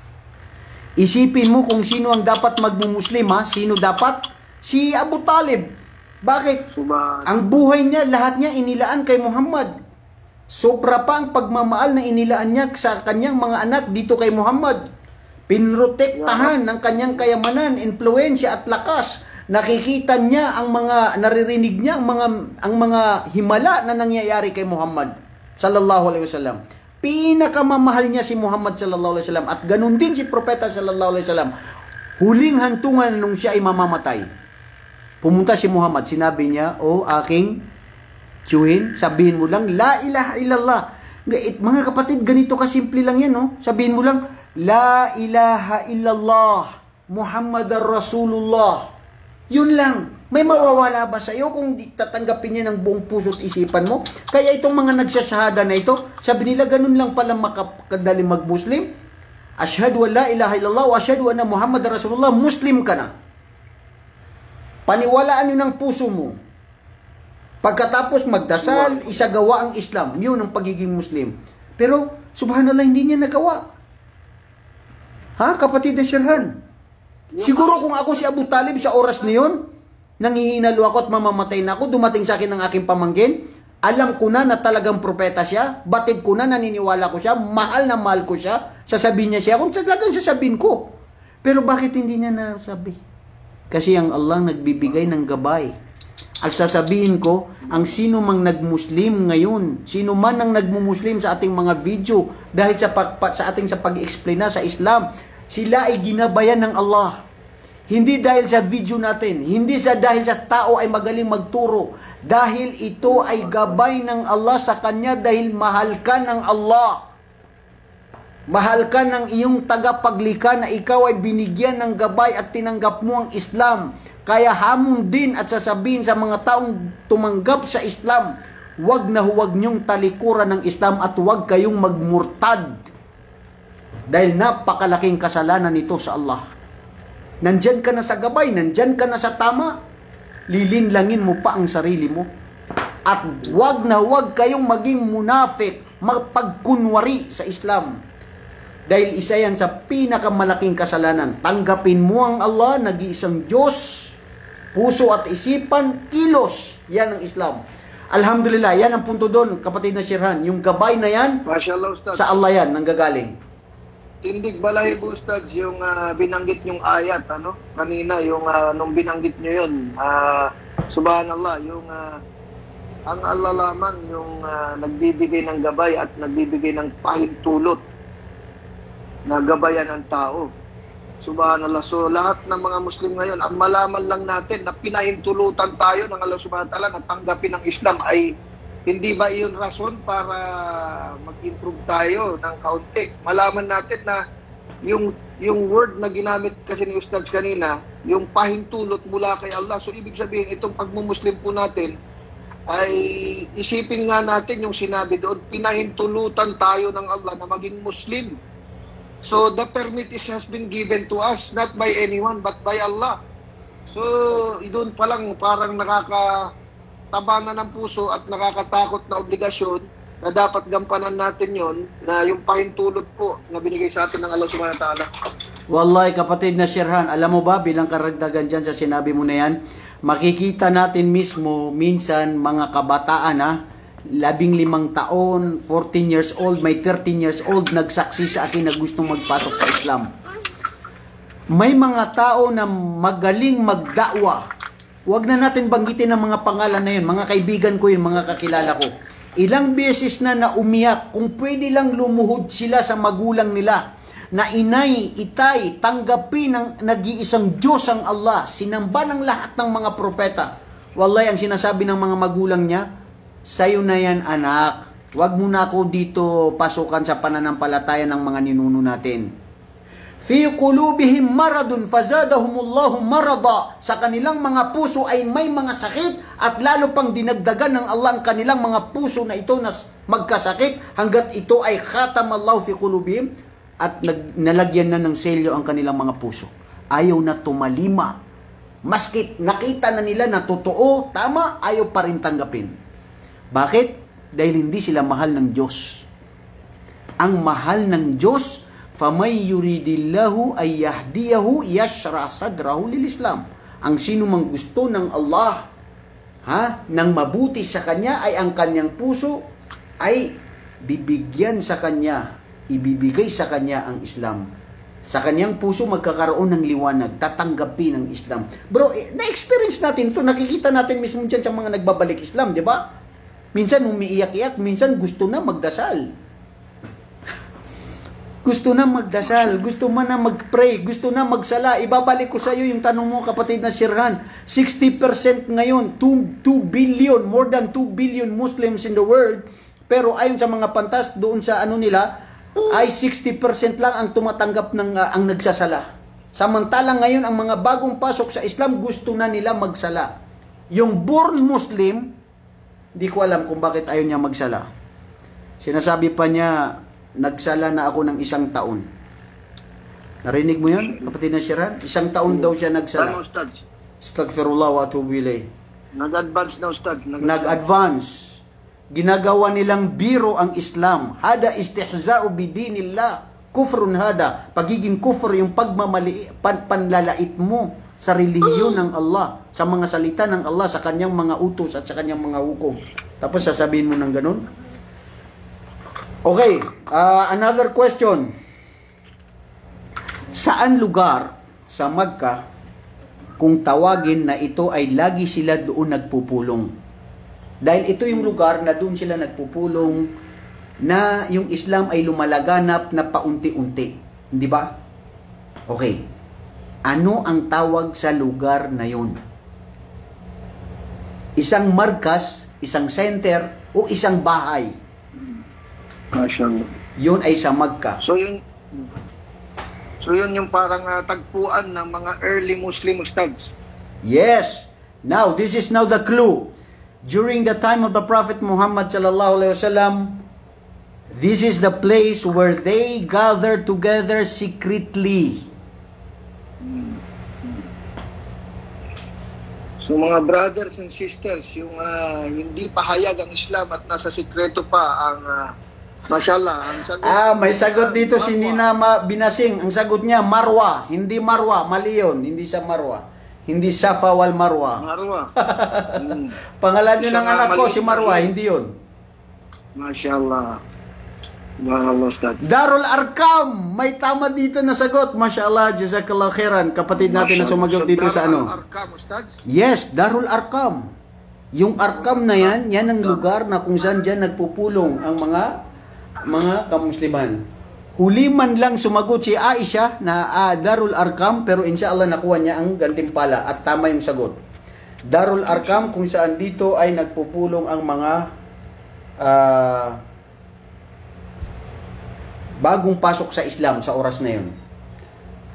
Speaker 2: Isipin mo kung sino ang dapat magmumuslim, ha? Sino dapat? Si Abu Talib. Bakit? Ang buhay niya, lahat niya inilaan kay Muhammad. Sobra pa ang pagmamahal na inilaan niya sa kanyang mga anak dito kay Muhammad. Pinrotektahan ng kanyang kayamanan, influensya at lakas. Nakikita niya ang mga, naririnig niya ang mga himala na nangyayari kay Muhammad sallallahu alaihi wasallam. Pinakamamahal niya si Muhammad sallallahu alaihi wasallam at ganun din si Propeta sallallahu alaihi wasallam. Huling hantungan nung siya ay mamamatay, pumunta si Muhammad, sinabi niya, "O aking diretsuhin, sabihin mo lang, La ilaha illallah. Mga kapatid, ganito kasimple lang yan, no? Sabihin mo lang, La ilaha illallah, Muhammadar Rasulullah. Yun lang. May mawawala ba sa iyo kung tatanggapin niya ng buong puso't isipan mo? Kaya itong mga nagsasahada na ito, sabi nila, ganun lang pala makadali mag-Muslim. Ashhadu an la ilaha illallah wa ashhadu anna Muhammadar Rasulullah, Muslim ka na. Paniwalaan yun ng puso mo. Pagkatapos magdasal, isagawa ang Islam. Yun ang pagiging Muslim. Pero, subhanallah, hindi niya nagawa. Ha, kapatid na Sherhan? Siguro kung ako si Abu Talib sa oras na yun, nangihinalo ako at mamamatay na ako, dumating sa akin ng aking pamangkin, alam ko na talagang propeta siya, batid ko na, naniniwala ko siya, mahal na mahal ko siya, sasabihin niya siya, kung talagang sasabihin ko. Pero bakit hindi niya nasabi? Kasi ang Allah nagbibigay ng gabay. At sasabihin ko, ang sino mang nagmuslim ngayon, sino man ang nagmumuslim sa ating mga video, dahil sa ating sa pag-explain na sa Islam, sila ay ginabayan ng Allah. Hindi dahil sa video natin, hindi dahil sa tao ay magaling magturo, dahil ito ay gabay ng Allah sa kanya dahil mahal ka ng Allah. Mahal ka ng iyong tagapaglikha na ikaw ay binigyan ng gabay at tinanggap mo ang Islam. Kaya hamon din at sasabihin sa mga taong tumanggap sa Islam, huwag na huwag niyong talikuran ng Islam at huwag kayong magmurtad. Dahil napakalaking kasalanan nito sa Allah. Nandyan ka na sa gabay, nandyan ka na sa tama, lilinlangin mo pa ang sarili mo. At huwag na huwag kayong maging munafik, magpagkunwari sa Islam. Dahil isa yan sa pinakamalaking kasalanan. Tanggapin mo ang Allah, nag-iisang Diyos, puso at isipan, kilos. Yan ang Islam. Alhamdulillah, yan ang punto doon, kapatid na Sherhan. Yung gabay na yan,
Speaker 1: Mashallah, Ustad.
Speaker 2: sa Allah yan, nanggagaling.
Speaker 1: Tindig balahibo, Ustad, yung binanggit nyong ayat, kanina, yung nung binanggit nyo yun, subhanallah, yung ang Allah lamang yung nagbibigay ng gabay at nagbibigay ng pahintulot na gabayan ang tao. Subhanallah. So lahat ng mga Muslim ngayon, ang malaman lang natin na pinahintulutan tayo ng Allah subhanahu wa ta'ala na tanggapin ang Islam ay hindi ba iyon rason para mag-improve tayo ng kaunti? Malaman natin na yung word na ginamit kasi ni Ustads kanina, yung pahintulot mula kay Allah. So ibig sabihin, itong pagmumuslim po natin, ay isipin nga natin yung sinabi doon, pinahintulutan tayo ng Allah na maging Muslim. So the permit has been given to us, not by anyone, but by Allah. So doon pa lang parang nakakataba na ng puso at nakakatakot na obligasyon na dapat gampanan natin yon, na yung pahintulot po na binigay sa atin ng Allah subhanahu wa ta'ala.
Speaker 2: Wallahi kapatid na Sherhan, alam mo ba bilang karagdagan dyan sa sinabi mo na yan, makikita natin mismo minsan mga kabataan 15 taon, 14 years old, may 13 years old nagsaksi sa akin na gustong magpasok sa Islam. May mga tao na magaling magdakwa. Huwag na natin banggitin ang mga pangalan na yun, mga kaibigan ko yun, mga kakilala ko. Ilang beses na umiyak, kung pwede lang lumuhod sila sa magulang nila, na inay, itay, tanggapin ng nag-iisang Diyos ang Allah, sinamba ng lahat ng mga propeta. Wallahi, ang sinasabi ng mga magulang niya, sa'yo na yan anak, wag mo na ako dito pasukan sa pananampalataya ng mga ninuno natin. Fi qulubihim maradun fazadahumullahu marada. Sa kanilang mga puso ay may mga sakit at lalo pang dinagdagan ng Allah ang kanilang mga puso na ito na magkasakit hanggat ito ay khatamallahu fi qulubihim at nalagyan na ng selyo ang kanilang mga puso. Ayaw na tumalima. Maski nakita na nila na totoo, tama, ayaw pa rin tanggapin. Bakit? Dahil hindi sila mahal ng Diyos. Ang mahal ng Diyos, فَمَنْ يُرِيدِ اللَّهُ أَنْ يَهْدِيَهُ يَشْرَحْ صَدْرَهُ لِلْإِسْلَامِ. Ang sino mang gusto ng Allah, nang mabuti sa Kanya, ay ang Kanyang puso, ay bibigyan sa Kanya, ibibigay sa Kanya ang Islam. Sa Kanyang puso magkakaroon ng liwanag, tatanggapin ang Islam. Bro, na-experience natin to, nakikita natin mismo dyan sa mga nagbabalik Islam, di ba? Minsan umiiyak-iyak, minsan gusto na magdasal. Gusto na magdasal, gusto man na mag-pray, gusto na magsala. Ibabalik ko sa iyo yung tanong mo, kapatid na Shirhan. 60% ngayon, 2 billion, more than 2 billion Muslims in the world. Pero ayon sa mga pantas, doon sa ano nila, ay 60% lang ang tumatanggap ng ang nagsasala. Samantalang ngayon, ang mga bagong pasok sa Islam, gusto na nila magsala. Yung born Muslim, di ko alam kung bakit ayaw niya magsala. Sinasabi pa niya, nagsala na ako ng 1 taon. Narinig mo yun, kapatid na Shirhan? 1 taon daw siya nagsala.
Speaker 1: Ano, Ustad?
Speaker 2: Astaghfirullah wa atubu ilayh.
Speaker 1: Nag-advance na, Ustad.
Speaker 2: Nag-advance. Ginagawa nilang biro ang Islam. Hada istihza'u bidinillah. Kufrun hada. Pagiging kufr yung panlalait mo sa relihiyon ng Allah, sa mga salita ng Allah, sa kanyang mga utos at sa kanyang mga hukom. Tapos sasabihin mo ng ganun? Okay, another question. Saan lugar sa Makkah kung tawagin na ito ay lagi sila doon nagpupulong? Dahil ito yung lugar na doon sila nagpupulong na yung Islam ay lumalaganap na paunti-unti. Hindi ba? Okay. Ano ang tawag sa lugar na yun? Isang markas, isang center, o isang bahay?
Speaker 1: Masyaallah.
Speaker 2: Yun ay sa Makkah.
Speaker 1: So yun yung parang tagpuan ng mga early Muslim Ustads.
Speaker 2: Yes. Now, this is now the clue. During the time of the Prophet Muhammad sallallahu alaihi wasallam, this is the place where they gather together secretly.
Speaker 1: So mga brothers and sisters, yung hindi pahayag ang Islam at nasa sikreto pa ang mashallah, ang sagot.
Speaker 2: May sagot dito si Nina Binasing. Ang sagot niya, Marwa. Hindi Marwa, mali yun. Hindi sa Marwa. Hindi Safa wal Marwa.
Speaker 1: Marwa.
Speaker 2: Pangalan yun ng anak ko, si Marwa. Hindi yun.
Speaker 1: Mashallah. Mahallah, Ustad.
Speaker 2: Darul Arkam. May tama dito na sagot. Mashallah, jazakallah khairan. Kapatid natin na sumagot dito sa ano.
Speaker 1: Darul Arkam, Ustad?
Speaker 2: Yes, Darul Arkam. Yung Arkam na yan ang lugar na kung saan dyan nagpupulong ang mga kamusliman. Huli man lang sumagot si Aisha na Darul Arkam, pero inshallah nakuha niya ang gantimpala at tama yung sagot. Darul Arkam kung saan dito ay nagpupulong ang mga bagong pasok sa Islam sa oras na yun.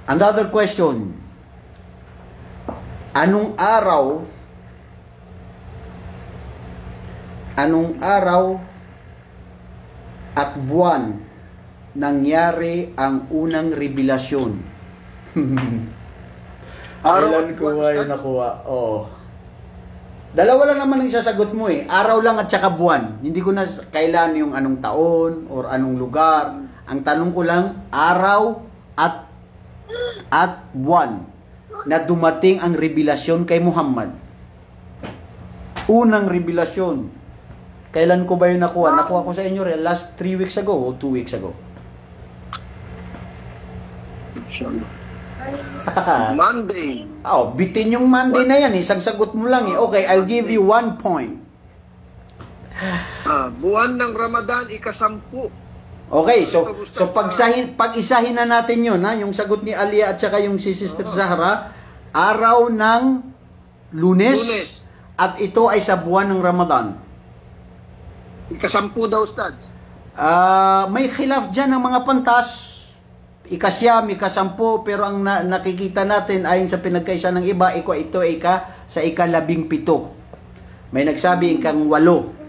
Speaker 2: Another question. Anong araw at buwan nangyari ang unang revelasyon? Kailan ko ay nakuha? Oh. Dalawa lang naman ang isasagot mo eh. Araw lang at saka buwan. Hindi ko na kailan yung anong taon or anong lugar. Ang tanong ko lang, araw at buwan na dumating ang revelasyon kay Muhammad. Unang revelasyon. Kailan ko ba yun nakuha? Nakuha ko sa inyo last 3 weeks ago o 2 weeks ago?
Speaker 1: Monday.
Speaker 2: Bitin yung Monday na yan. Isang sagot mo lang eh. Okay, I'll give you 1 point.
Speaker 1: Buwan ng Ramadan, ika-10.
Speaker 2: Okay, so pag-isahin na natin yun, yung sagot ni Alia at saka yung si Sister Zahra, araw ng Lunes, at ito ay sa buwan ng Ramadan.
Speaker 1: Ika-10 daw, Ustad.
Speaker 2: May khilaf dyan ng mga pantas, ika-9, ika-10, pero ang nakikita natin ayon sa pinagkaisa ng iba, ito ay sa ika-17. May nagsabi ikang-8.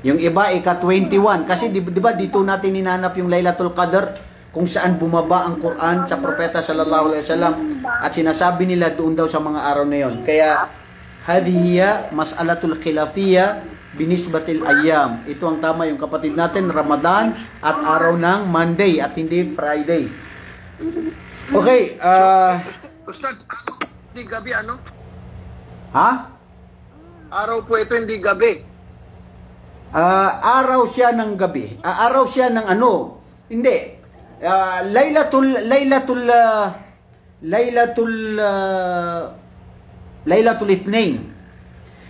Speaker 2: Yung iba, ika-21. Kasi di ba dito natin ninanap yung Laylatul Qadr kung saan bumaba ang Quran sa propeta sallallahu alaihi wasallam at sinasabi nila doon daw sa mga araw na yon. Kaya, hadhiya mas'alatul khilafiyya binisbatil ayyam. Ito ang tama yung kapatid natin, Ramadan at araw ng Monday at hindi Friday. Okay.
Speaker 1: Ustad, hindi gabi ano?
Speaker 2: Ha?
Speaker 1: Araw po ito, hindi gabi.
Speaker 2: Araw siya ng gabi. Araw siya ng ano? Hindi. Laylatul Ithnain.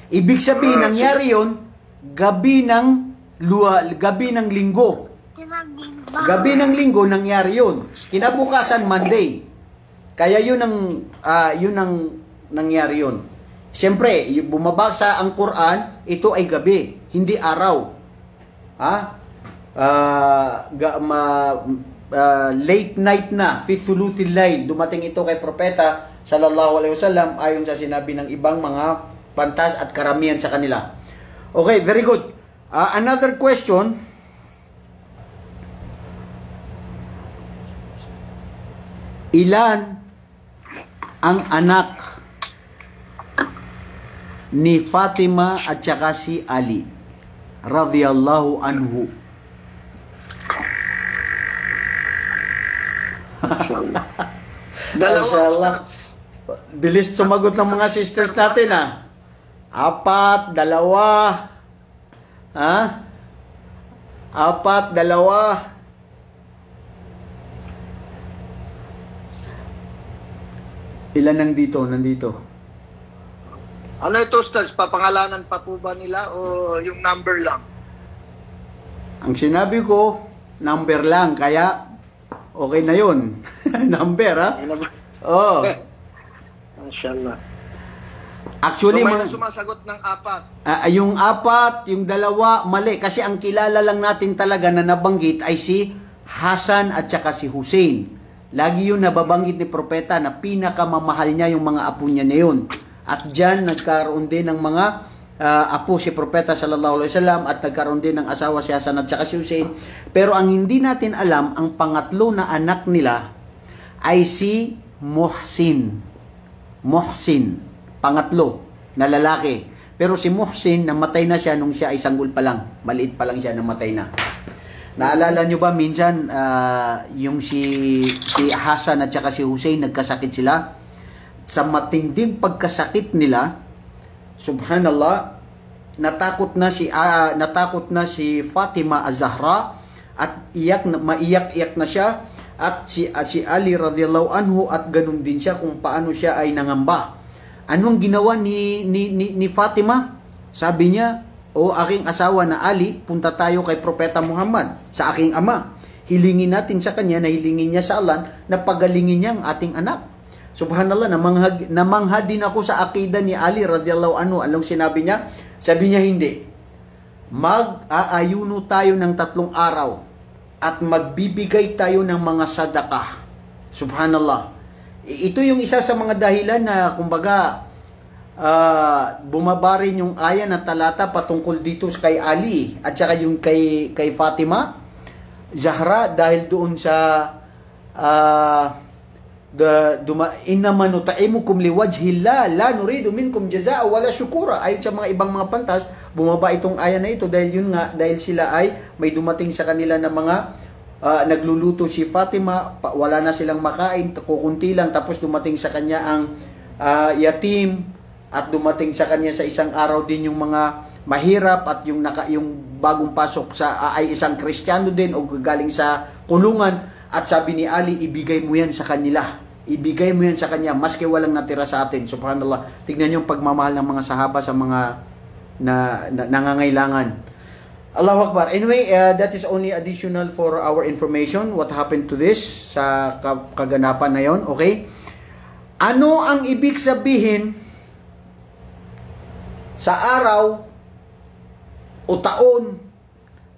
Speaker 2: Ibig sabihin, nangyari yun, gabi ng linggo. Gabi ng linggo nangyari yun. Kinabukasan Monday. Kaya yun ang nangyari yun. Siyempre, bumabasa ang Quran, ito ay gabi, hindi araw. Ha? Late night na, fi thuluthil layl, dumating ito kay propeta sallallahu alaihi wasallam ayon sa sinabi ng ibang mga pantas at karamihan sa kanila. Okay, very good. Another question. Ilan ang anak ni Fatima at saka si Ali radhiyallahu anhu? Mashallah. Bilis sumagot ng mga sisters natin, ha? 4, 2. Ha? 4, 2. Ilan nandito?
Speaker 1: Ano ito, Stars? Papangalanan pa po ba nila o yung number lang?
Speaker 2: Ang sinabi ko, number lang. Kaya, okay na yun. Number, ha? Oo.
Speaker 1: Mashallah.
Speaker 2: Actually,
Speaker 1: So, may sumasagot ng 4.
Speaker 2: yung 4, yung 2, mali. Kasi ang kilala lang natin talaga na nabanggit ay si Hasan at saka si Hussein. Lagi yun nababanggit ni propeta na pinakamamahal niya yung mga apo niya na yun. At dyan nagkaroon din ng mga apo si propeta sallallahu alaihi wasallam at nagkaroon din ng asawa si Hasan at saka si Hussein. Pero ang hindi natin alam, ang pangatlo na anak nila ay si Muhsin. Muhsin, pangatlo na lalaki. Pero si Muhsin, namatay na siya nung siya ay sanggol pa lang. Maliit pa lang siya, namatay na. Naalala nyo ba minsan yung si Hasan at saka si Hussein nagkasakit sila? Sa matinding pagkasakit nila, subhanallah, natakot na si Fatima Az-Zahra at maiyak-iyak na siya at si Ali radhiyallahu anhu at ganun din siya kung paano siya ay nangamba. Anong ginawa ni Fatima? Sabi niya, "O aking asawa na Ali, punta tayo kay Propeta Muhammad, sa aking ama. Hilingin natin sa kanya na hilingin niya sa Allah na pagalingin niya ang ating anak." Subhanallah, namangha din ako sa akida ni Ali radhiyallahu anhu. Anong sinabi niya? Sabi niya, hindi. Mag-aayuno tayo ng 3 araw at magbibigay tayo ng mga sadakah. Subhanallah. Ito yung isa sa mga dahilan na kumbaga bumaba rin yung aya na talata patungkol dito kay Ali at saka yung kay Fatima Zahra dahil doon sa innama nut'imukum liwajhillah la nuridu minkum jazaa'a wala syukura. Ayon sa mga ibang mga pantas, bumaba itong aya na ito dahil yun nga, dahil sila ay may dumating sa kanila na mga nagluluto si Fatima, wala na silang makain, kukunti lang, tapos dumating sa kanya ang yatim at dumating sa kanya sa isang araw din yung mga mahirap at yung bagong pasok sa ay isang Kristiyano din o galing sa kulungan at sabi ni Ali, ibigay mo yan sa kanila. Ibigay mo yan sa kanya, maski walang natira sa atin. Subhanallah. Tignan niyo yung pagmamahal ng mga sahaba sa mga nangangailangan. Allahu Akbar. Anyway, that is only additional for our information. What happened to this sa kaganapan na yon? Okay? Ano ang ibig sabihin sa araw o taon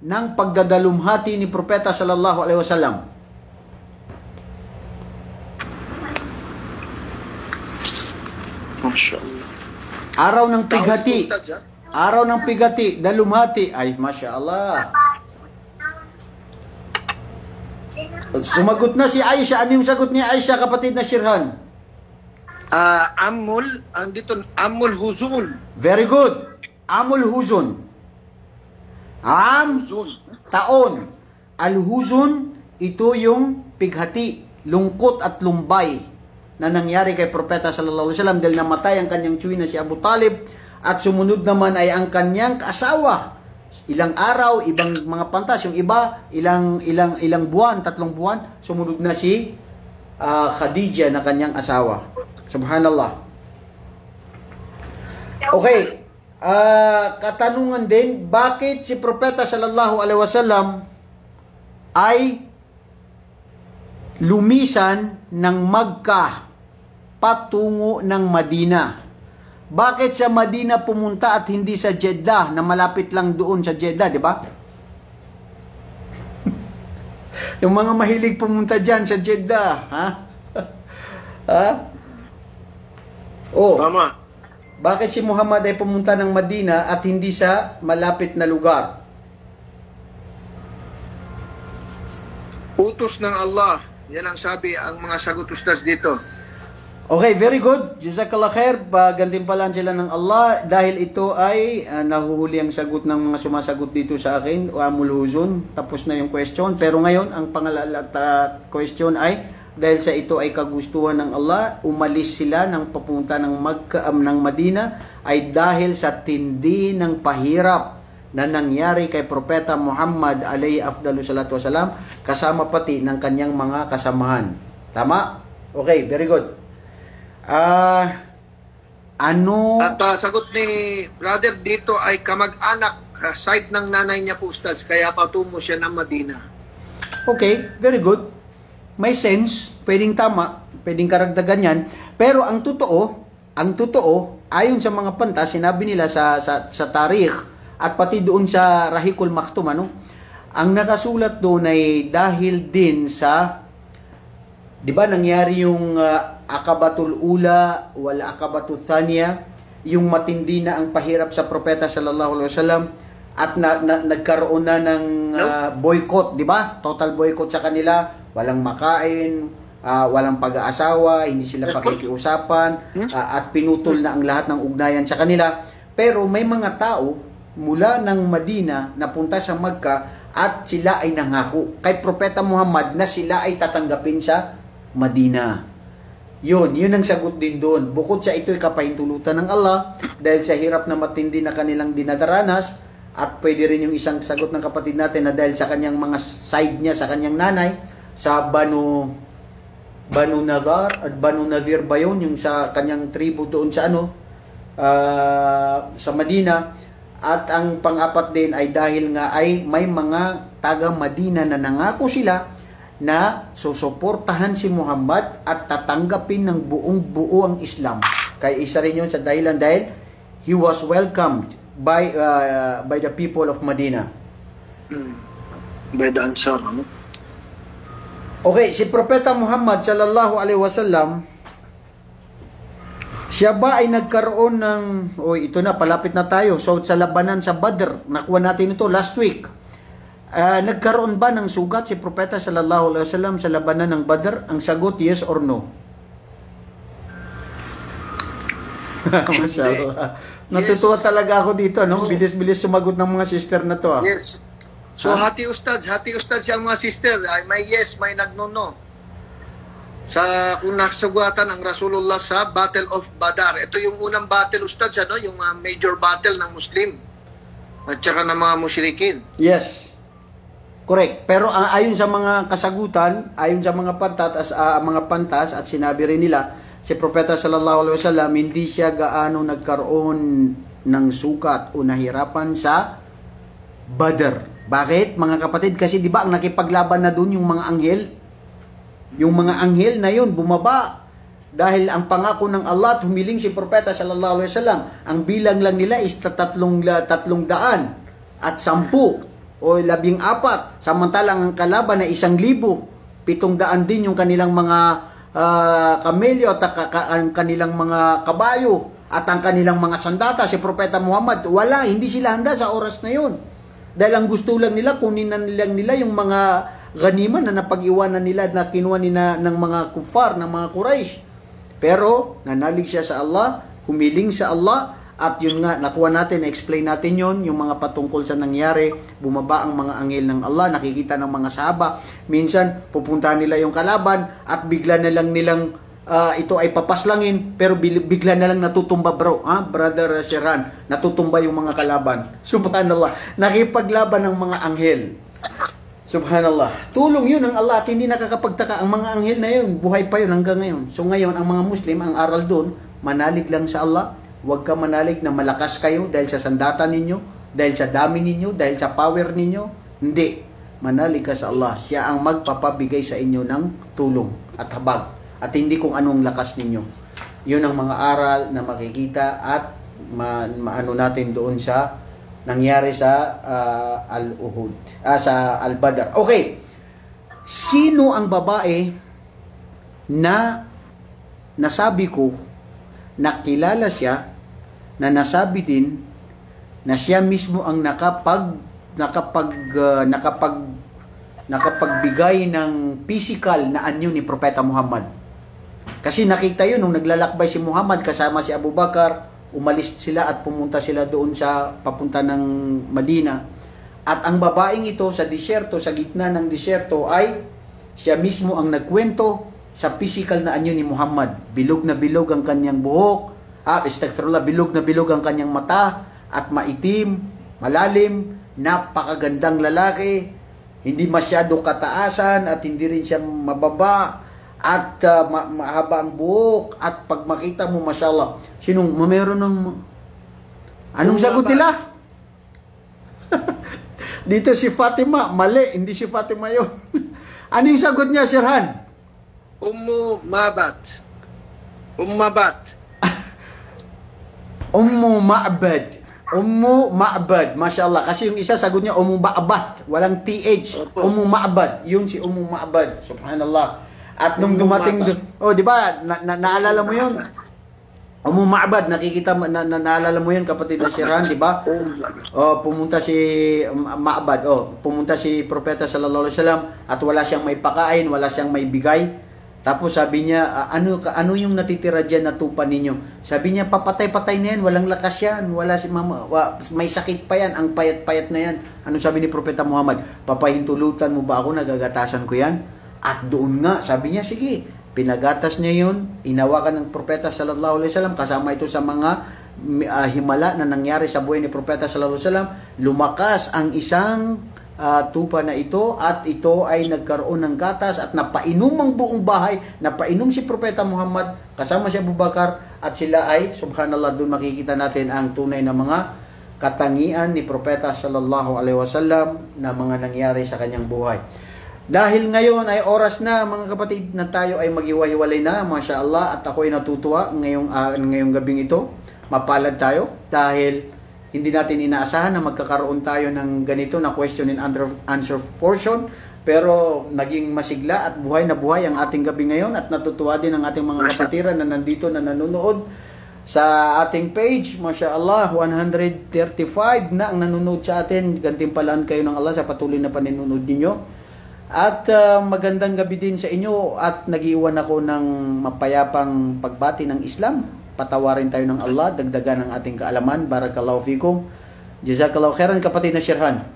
Speaker 2: ng pagdadalumhati ni Propeta sallallahu alaihi wasallam? Araw ng pighati. Araw ng pighati, dalumhati. Ay, mashallah. Sumagot na si Aisha. Ano yung sagot ni Aisha, kapatid na Shirhan?
Speaker 1: Amul Huzun.
Speaker 2: Very good. Amul Huzun. Taon. Al-Huzun, ito yung pighati, lungkot at lumbay na nangyari kay Propeta sallallahu alaihi wasallam dahil namatay ang kanyang tsuwi na si Abu Talib at sumunod naman ay ang kanyang asawa. Ilang araw, ibang mga pantas, yung iba ilang buwan, 3 buwan, sumunod na si Khadija na kanyang asawa. Subhanallah. Okay, katanungan din, bakit si Propeta sallallahu alaihi wasallam ay lumisan ng Makkah patungo ng Madina. Bakit sa Madina pumunta at hindi sa Jeddah na malapit lang doon sa Jeddah, di ba? Yung mga mahilig pumunta dyan sa Jeddah, ha? Ha? Oh.
Speaker 1: Tama.
Speaker 2: Bakit si Muhammad ay pumunta ng Madina at hindi sa malapit na lugar?
Speaker 1: Utos ng Allah. Yan ang sabi ang mga sagot ustaz dito.
Speaker 2: Okay, very good. Jazakallah khair. Gantimpalaan sila ng Allah dahil ito ay nahuhuli ang sagot ng mga sumasagot dito sa akin. Wa mulhuzun. Tapos na yung question. Pero ngayon, ang question ay dahil sa ito ay kagustuhan ng Allah, umalis sila ng papunta ng ng Madina ay dahil sa tindi ng pahirap na nangyari kay Propeta Muhammad alayhi afdalu salatu wasalam kasama pati ng kanyang mga kasamahan. Tama? Okay, very good. Ano?
Speaker 1: At sagot ni brother dito ay kamag-anak, side ng nanay niya po ustaz, kaya patungo siya ng Madina.
Speaker 2: Okay, very good. May sense, pwedeng tama, pwedeng karagdagan yan. Pero ang totoo, ayon sa mga panta, sinabi nila sa tarikh at pati doon sa Rahikul Maktum, ano? Ang nakasulat doon ay dahil din sa, di ba nangyari yung Akabatul Ula wal Akabatul Thaniya, yung matindi na ang pahirap sa propeta sallallahu alaihi wasallam at nagkaroon na ng boycott, di ba? Total boycott sa kanila, walang makain, walang pag-aasawa, hindi sila pakikiusapan, at pinutol na ang lahat ng ugnayan sa kanila. Pero may mga tao mula ng Madina napunta sa Makkah at sila ay nangako kay Propeta Muhammad na sila ay tatanggapin sa Madina. Yun ang sagot din doon. Bukod sa ito'y kapahintulutan ng Allah dahil sa hirap na matindi na kanilang dinadaranas, at pwede rin yung isang sagot ng kapatid natin na dahil sa kanyang mga side niya, sa kanyang nanay, sa Banu Nadhar at Banu Nadhir ba yun? Yung sa kanyang tribu doon sa sa Madina. At ang pang-apat din ay dahil nga ay may mga taga Madina na nangako sila na susuportahan si Muhammad at tatanggapin ng buong-buo ang Islam. Kaya isa rin yun sa dahilan dahil he was welcomed by the people of Medina.
Speaker 1: By the Ansar, ano?
Speaker 2: Okay, si Propeta Muhammad sallallahu alaihi wasallam, siya ba ay nagkaroon ng, ito na, palapit na tayo. So, sa labanan sa Badr, nakuha natin ito last week. Nagkaroon ba ng sugat si Propeta sallallahu alaihi wasallam sa labanan ng Badr? Ang sagot, yes or no? Masyaallah. Natutuwa talaga ako dito, no? Bilis-bilis sumagot ng mga sister na to.
Speaker 1: Yes. So, hati ustad yung mga sister. Ay, may yes, may nagnono. Sa kung nasugatan ang Rasulullah sa Battle of Badr. Ito yung unang battle, ustad, ano? Yung major battle ng Muslim at saka ng mga musyrikin.
Speaker 2: Yes. Correct. Pero ayon sa mga kasagutan, ayon sa mga pantas at sinabi rin nila, si Propeta sallallahu alaihi wasallam hindi siya gaano nagkaroon ng sukat o nahirapan sa Badr. Bakit? Mga kapatid, kasi di ba ang nakipaglaban na doon yung mga anghel? Yung mga anghel na yun bumaba dahil ang pangako ng Allah at humiling si Propeta sallallahu alaihi wasallam, ang bilang lang nila is 300 at 10 o 14, samantalang ang kalaban ay 1,000. 700 din yung kanilang mga kamelyo at ang kanilang mga kabayo at ang kanilang mga sandata. Si Propeta Muhammad, hindi sila handa sa oras na yun. Dahil ang gusto lang nila, kunin na nila yung mga ganima na napag-iwanan nila na kinuha nila ng mga kufar, ng mga Quraysh. Pero nanalig siya sa Allah, humiling sa Allah, at yun nga, nakuha natin, explain natin yun, yung mga patungkol sa nangyari. Bumaba ang mga anghel ng Allah, nakikita ng mga sahaba. Minsan, pupuntahan nila yung kalaban at bigla na lang nilang ito ay papaslangin, pero bigla na lang natutumba, brother Sheran, natutumba yung mga kalaban. Subhanallah, nakipaglaban ng mga anghel. Subhanallah. Tulong yun ng Allah at hindi nakakapagtaka. Ang mga anghel na yun, buhay pa yun hanggang ngayon. So ngayon, ang mga Muslim, ang aral doon, manalig lang sa Allah. Huwag ka manalig na malakas kayo dahil sa sandata ninyo, dahil sa dami ninyo, dahil sa power ninyo. Hindi. manalig ka sa Allah. Siya ang magpapabigay sa inyo ng tulong at habag. At hindi kung anong lakas ninyo. Yun ang mga aral na makikita at maano natin doon sa nangyari sa Al-Uhud. Sa Al-Badr. Okay. Sino ang babae na nasabi ko na kilala siya, na nasabi din na siya mismo ang nakapagbigay ng physical na anyo ni Propeta Muhammad. Kasi nakita yun nung naglalakbay si Muhammad kasama si Abu Bakar, umalis sila at pumunta sila doon sa papunta ng Madina. At ang babaeng ito sa disyerto, sa gitna ng disyerto ay siya mismo ang nagkwento sa physical na anyo ni Muhammad. Bilog na bilog ang kanyang buhok, bilog na bilog ang kanyang mata, at maitim, malalim, napakagandang lalaki, hindi masyado kataasan at hindi rin siya mababa, at mahaba ang buhok, at pag makita mo, mashallah, meron ng anong sagot nila? Dito si Fatima, mali, hindi si Fatima yun. Ano yung sagot niya, Sir Han?
Speaker 1: Ummu Ma'bad.
Speaker 2: Ummu Ma'bad. Ummu Ma'bad. Mashallah. Kasi yung isa sagot niya, Ummu Ma'bad. Walang TH. Ummu Ma'bad. Yung si Ummu Ma'bad. Subhanallah. At nung dumating doon, di ba, naalala mo yun? Ummu Ma'bad, naalala mo yun, kapatid na Sir Han, di ba? Pumunta si Ma'bad, pumunta si Propeta sallallahu alaihi wasallam at wala siyang may pakain, wala siyang may bigay. Tapos sabi niya, ano yung natitira diyan na tupa ninyo? Sabi niya, papatay-patay na yan, walang lakas yan, may sakit pa yan, ang payat-payat na yan. Ano sabi ni Propeta Muhammad? Papahintulutan mo ba ako, nagagatasan ko yan? At doon nga, sabi niya, sige. Pinagatas niya yun, inawakan ng Propeta sallallahu alaihi wasallam, kasama ito sa mga himala na nangyari sa buhay ni Propeta sallallahu alaihi wasallam. Lumakas ang isang tupa na ito at ito ay nagkaroon ng gatas at napainom ang buong bahay, napainom si Propeta Muhammad kasama si Abu Bakar, at sila ay, subhanallah, doon makikita natin ang tunay na mga katangian ni Propeta sallallahu alaihi wasallam na mga nangyari sa kanyang buhay. Dahil ngayon ay oras na, mga kapatid, na tayo ay maghiwa-hiwalay na, Masya Allah, at ako ay natutuwa ngayong gabing ito. Mapalad tayo dahil hindi natin inaasahan na magkakaroon tayo ng ganito na question and answer portion, pero naging masigla at buhay na buhay ang ating gabi ngayon, at natutuwa din ang ating mga kapatiran na nandito na nanonood sa ating page. Masya Allah, 135 na ang nanonood sa atin. Gantimpalaan kayo ng Allah sa patuloy na paninunod ninyo. At magandang gabi din sa inyo, at nag-iwan ako ng mapayapang pagbati ng Islam. Patawarin tayo ng Allah, dagdagan ang ating kaalaman. Barakallahu fikum. Jazakallahu khairan, kapatid na Sir Han.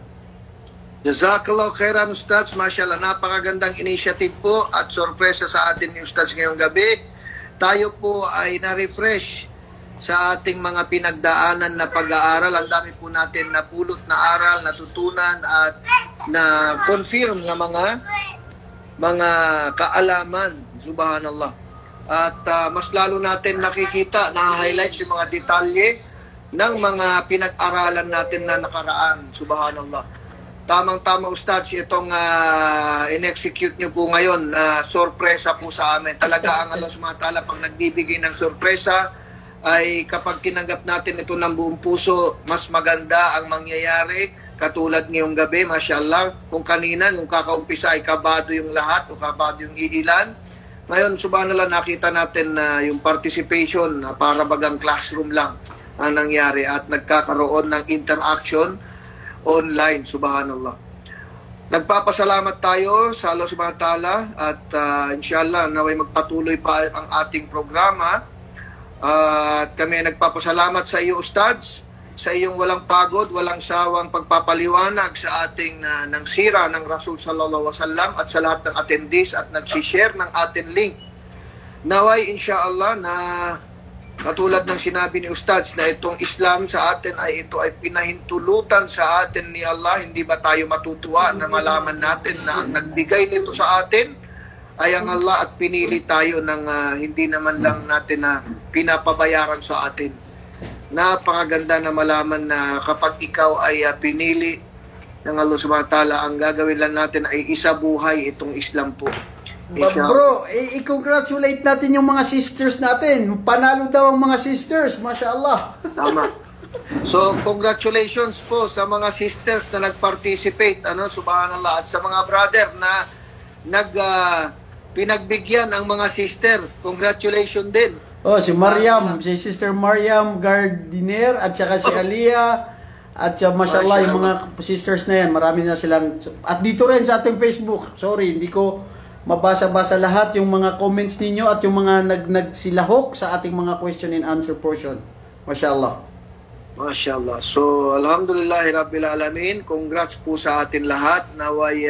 Speaker 1: Jazakallahu khairan, Ustaz. Mashallah, napakagandang initiative po at sorpresa sa atin ni Ustaz ngayong gabi. Tayo po ay na-refresh sa ating mga pinagdaanan na pag-aaral. Ang dami po natin napulot na aral, natutunan at na-confirm na mga kaalaman. Subhanallah. At mas lalo natin nakikita, na-highlight yung mga detalye ng mga pinag-aralan natin na nakaraan. Subhanallah. Tamang-tama, Ustaz, itong in-execute nyo po ngayon, sorpresa po sa amin. Talaga ang Allah subhanahu wa ta'ala pag nagbibigay ng sorpresa, ay kapag tinanggap natin ito ng buong puso, mas maganda ang mangyayari. Katulad ngayong gabi, mashallah, kung kanina, nung kakaumpisa ay kabado yung lahat o kabado yung iilan. Ngayon, subhanallah, nakita natin na yung participation para bagang classroom lang ang nangyari at nagkakaroon ng interaction online, subhanallah. Nagpapasalamat tayo sa Allah subhanahu wa ta'ala at inshallah, naway magpatuloy pa ang ating programa. At kami nagpapasalamat sa iyo, Ustads, sa iyong walang pagod, walang sawang pagpapaliwanag sa ating ng sira ng Rasul sallallahu alaihi wasallam at sa lahat ng attendees at nagsishare ng ating link. Naway inshallah na katulad ng sinabi ni Ustads na itong Islam sa atin ay ito ay pinahintulutan sa atin ni Allah. Hindi ba tayo matutuwa na malaman natin na ang nagbigay nito sa atin ay ang Allah at pinili tayo ng hindi naman lang natin na pinapabayaran sa atin. Napakaganda na malaman na kapag ikaw ay pinili ng Allah subhanahu wa ta'ala. Ang gagawin lang natin ay isabuhay itong Islam po.
Speaker 2: Bro, i-congratulate natin yung mga sisters natin. Panalo daw ang mga sisters, mashallah.
Speaker 1: Tama. So, congratulations po sa mga sisters na nag-participate, subhanallah, at sa mga brother na pinagbigyan ang mga sister. Congratulations din.
Speaker 2: Oh, si Mariam, si Sister Mariam Gardiner, at saka si Aliyah, at mashallah, yung mga sisters na yan, marami na silang, at dito rin sa ating Facebook, sorry, hindi ko mabasa-basa lahat yung mga comments ninyo at yung mga nagsilahok sa ating mga question and answer portion. Mashallah.
Speaker 1: Mashallah. So, alhamdulillahi rabbil alamin. Congrats po sa atin lahat. Naway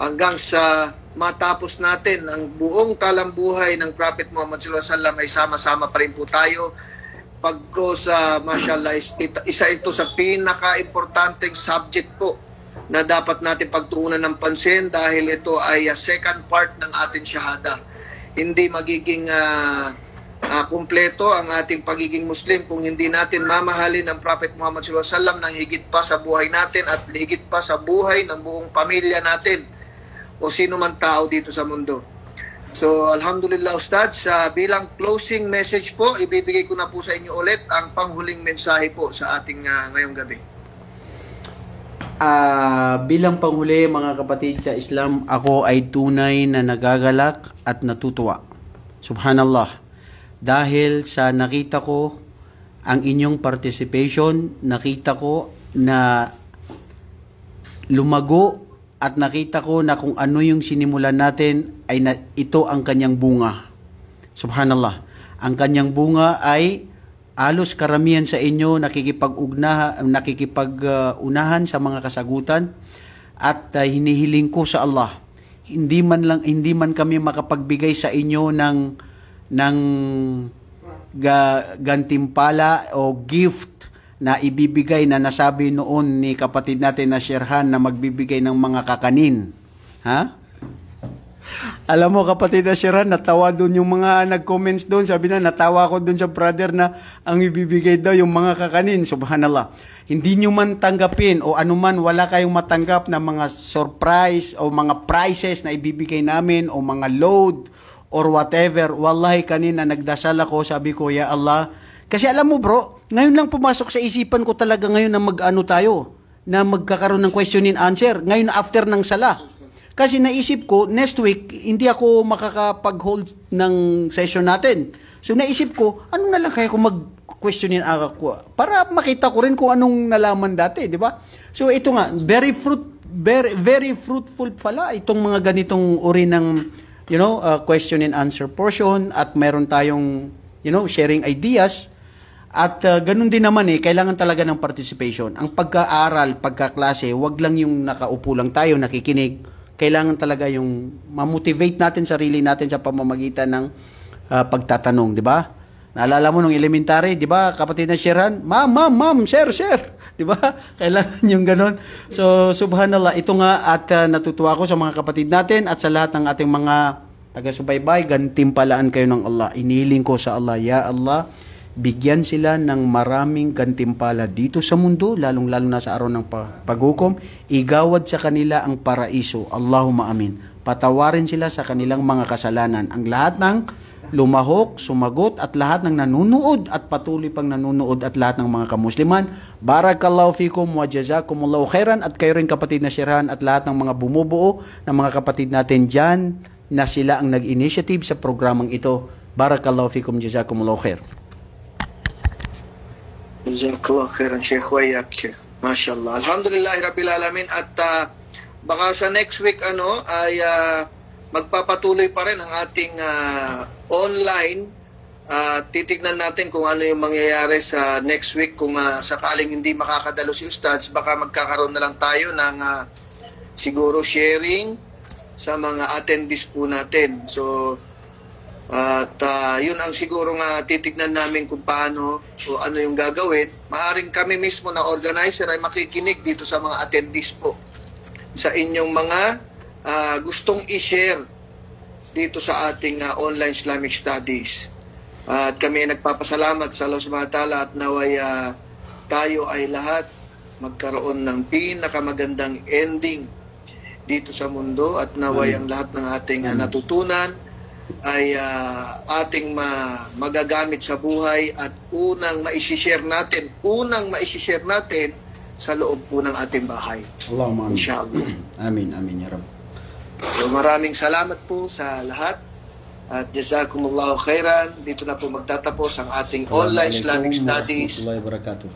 Speaker 1: hanggang sa matapos natin ang buong talambuhay ng Prophet Muhammad sallallahu alaihi wasallam ay sama-sama pa rin po tayo. Pagko sa mashallah, isa ito sa pinaka-importanteng subject po na dapat natin pagtuunan ng pansin dahil ito ay second part ng ating shahada. Hindi magiging kumpleto ang ating pagiging Muslim kung hindi natin mamahalin ang Prophet Muhammad sallallahu alaihi wasallam ng higit pa sa buhay natin at higit pa sa buhay ng buong pamilya natin o sino man tao dito sa mundo. So, alhamdulillah Ustad, bilang closing message po, ibibigay ko na po sa inyo ulit ang panghuling mensahe po sa ating ngayong gabi.
Speaker 2: Bilang panghuli mga kapatid sa Islam, ako ay tunay na nagagalak at natutuwa. Subhanallah. Dahil sa nakita ko ang inyong participation, nakita ko na lumago at nakita ko na kung ano yung sinimulan natin ay ito ang kanyang bunga. Subhanallah. Ang kanyang bunga ay halos karamihan sa inyo nakikipag-unahan sa mga kasagutan at hinihiling ko sa Allah, hindi man kami makapagbigay sa inyo ng gantimpala o gift na ibibigay na nasabi noon ni kapatid natin na Sherhan na magbibigay ng mga kakanin. Ha? Alam mo kapatid na Sherhan, natawa doon yung mga nag-comments doon. Sabi na, natawa ko doon sa brother na ang ibibigay daw yung mga kakanin. Subhanallah. Hindi nyo man tanggapin o anuman, wala kayong matanggap na mga surprise o mga prizes na ibibigay namin o mga load or whatever. Wallahi kanina nagdasal ako, sabi ko, Ya Allah. Kasi alam mo bro, ngayon lang pumasok sa isipan ko talaga ngayon na mag-ano tayo, na magkakaroon ng question and answer. Ngayon after ng sala. Kasi naisip ko, next week, hindi ako makakapag-hold ng session natin. So naisip ko, ano na lang kaya kung mag-questionin ako para makita ko rin kung anong nalaman dati, di ba? So ito nga, very fruitful pala itong mga ganitong uri ng, question and answer portion at meron tayong, sharing ideas. At ganun din naman kailangan talaga ng participation. Ang pagka-aral, pagka-klase, wag lang yung nakaupo lang tayo, nakikinig. Kailangan talaga yung ma-motivate natin sarili natin sa pamamagitan ng pagtatanong, di ba? Naalala mo nung elementary, di ba? Kapatid na Sherhan, ma'am, sir, di ba? Kailangan yung ganun. So, subhanallah, ito nga at natutuwa ko sa mga kapatid natin at sa lahat ng ating mga taga-subaybay, gantimpalaan kayo ng Allah. Inihiling ko sa Allah, Ya Allah, bigyan sila ng maraming gantimpala dito sa mundo, lalong-lalo na sa araw ng paghukom. Igawad sa kanila ang paraiso. Allahumma amin. Patawarin sila sa kanilang mga kasalanan. Ang lahat ng lumahok, sumagot, at lahat ng nanunood at patuloy pang nanunood at lahat ng mga kamusliman. Barakallahu fikum wa jazakumullahu khairan. At kayo rin kapatid na Sherhan at lahat ng mga bumubuo ng mga kapatid natin dyan na sila ang nag-initiative sa programang ito. Barakallahu fikum, jazakumullahu khair.
Speaker 1: Jazakallah khairan Sheikh Wayak, Sheikh. Mashallah. Alhamdulillahi rabbil alamin. At baka sa next week ay magpapatuloy pa rin ang ating online. Titignan natin kung ano yung mangyayari sa next week. Kung sakaling hindi makakadalo si Ustads, baka magkakaroon na lang tayo ng siguro sharing sa mga attendees po natin. So at yun ang siguro nga titignan namin kung paano o ano yung gagawin. Maaring kami mismo na organizer ay makikinig dito sa mga attendees po sa inyong mga gustong i-share dito sa ating online Islamic Studies. At kami ay nagpapasalamat sa Allah subhanahu wa ta'ala at naway tayo ay lahat magkaroon ng pinakamagandang ending dito sa mundo at naway ang lahat ng ating natutunan ay ating magagamit sa buhay at unang maishishare natin sa loob po ng ating bahay.
Speaker 2: Allahumma amin.
Speaker 1: Inshallah.
Speaker 2: Amin, amin ya Rabb.
Speaker 1: So maraming salamat po sa lahat at jazakumullahu khairan. Dito na po magtatapos ang ating online Islamic Studies.
Speaker 2: Warahmatullahi wabarakatuh.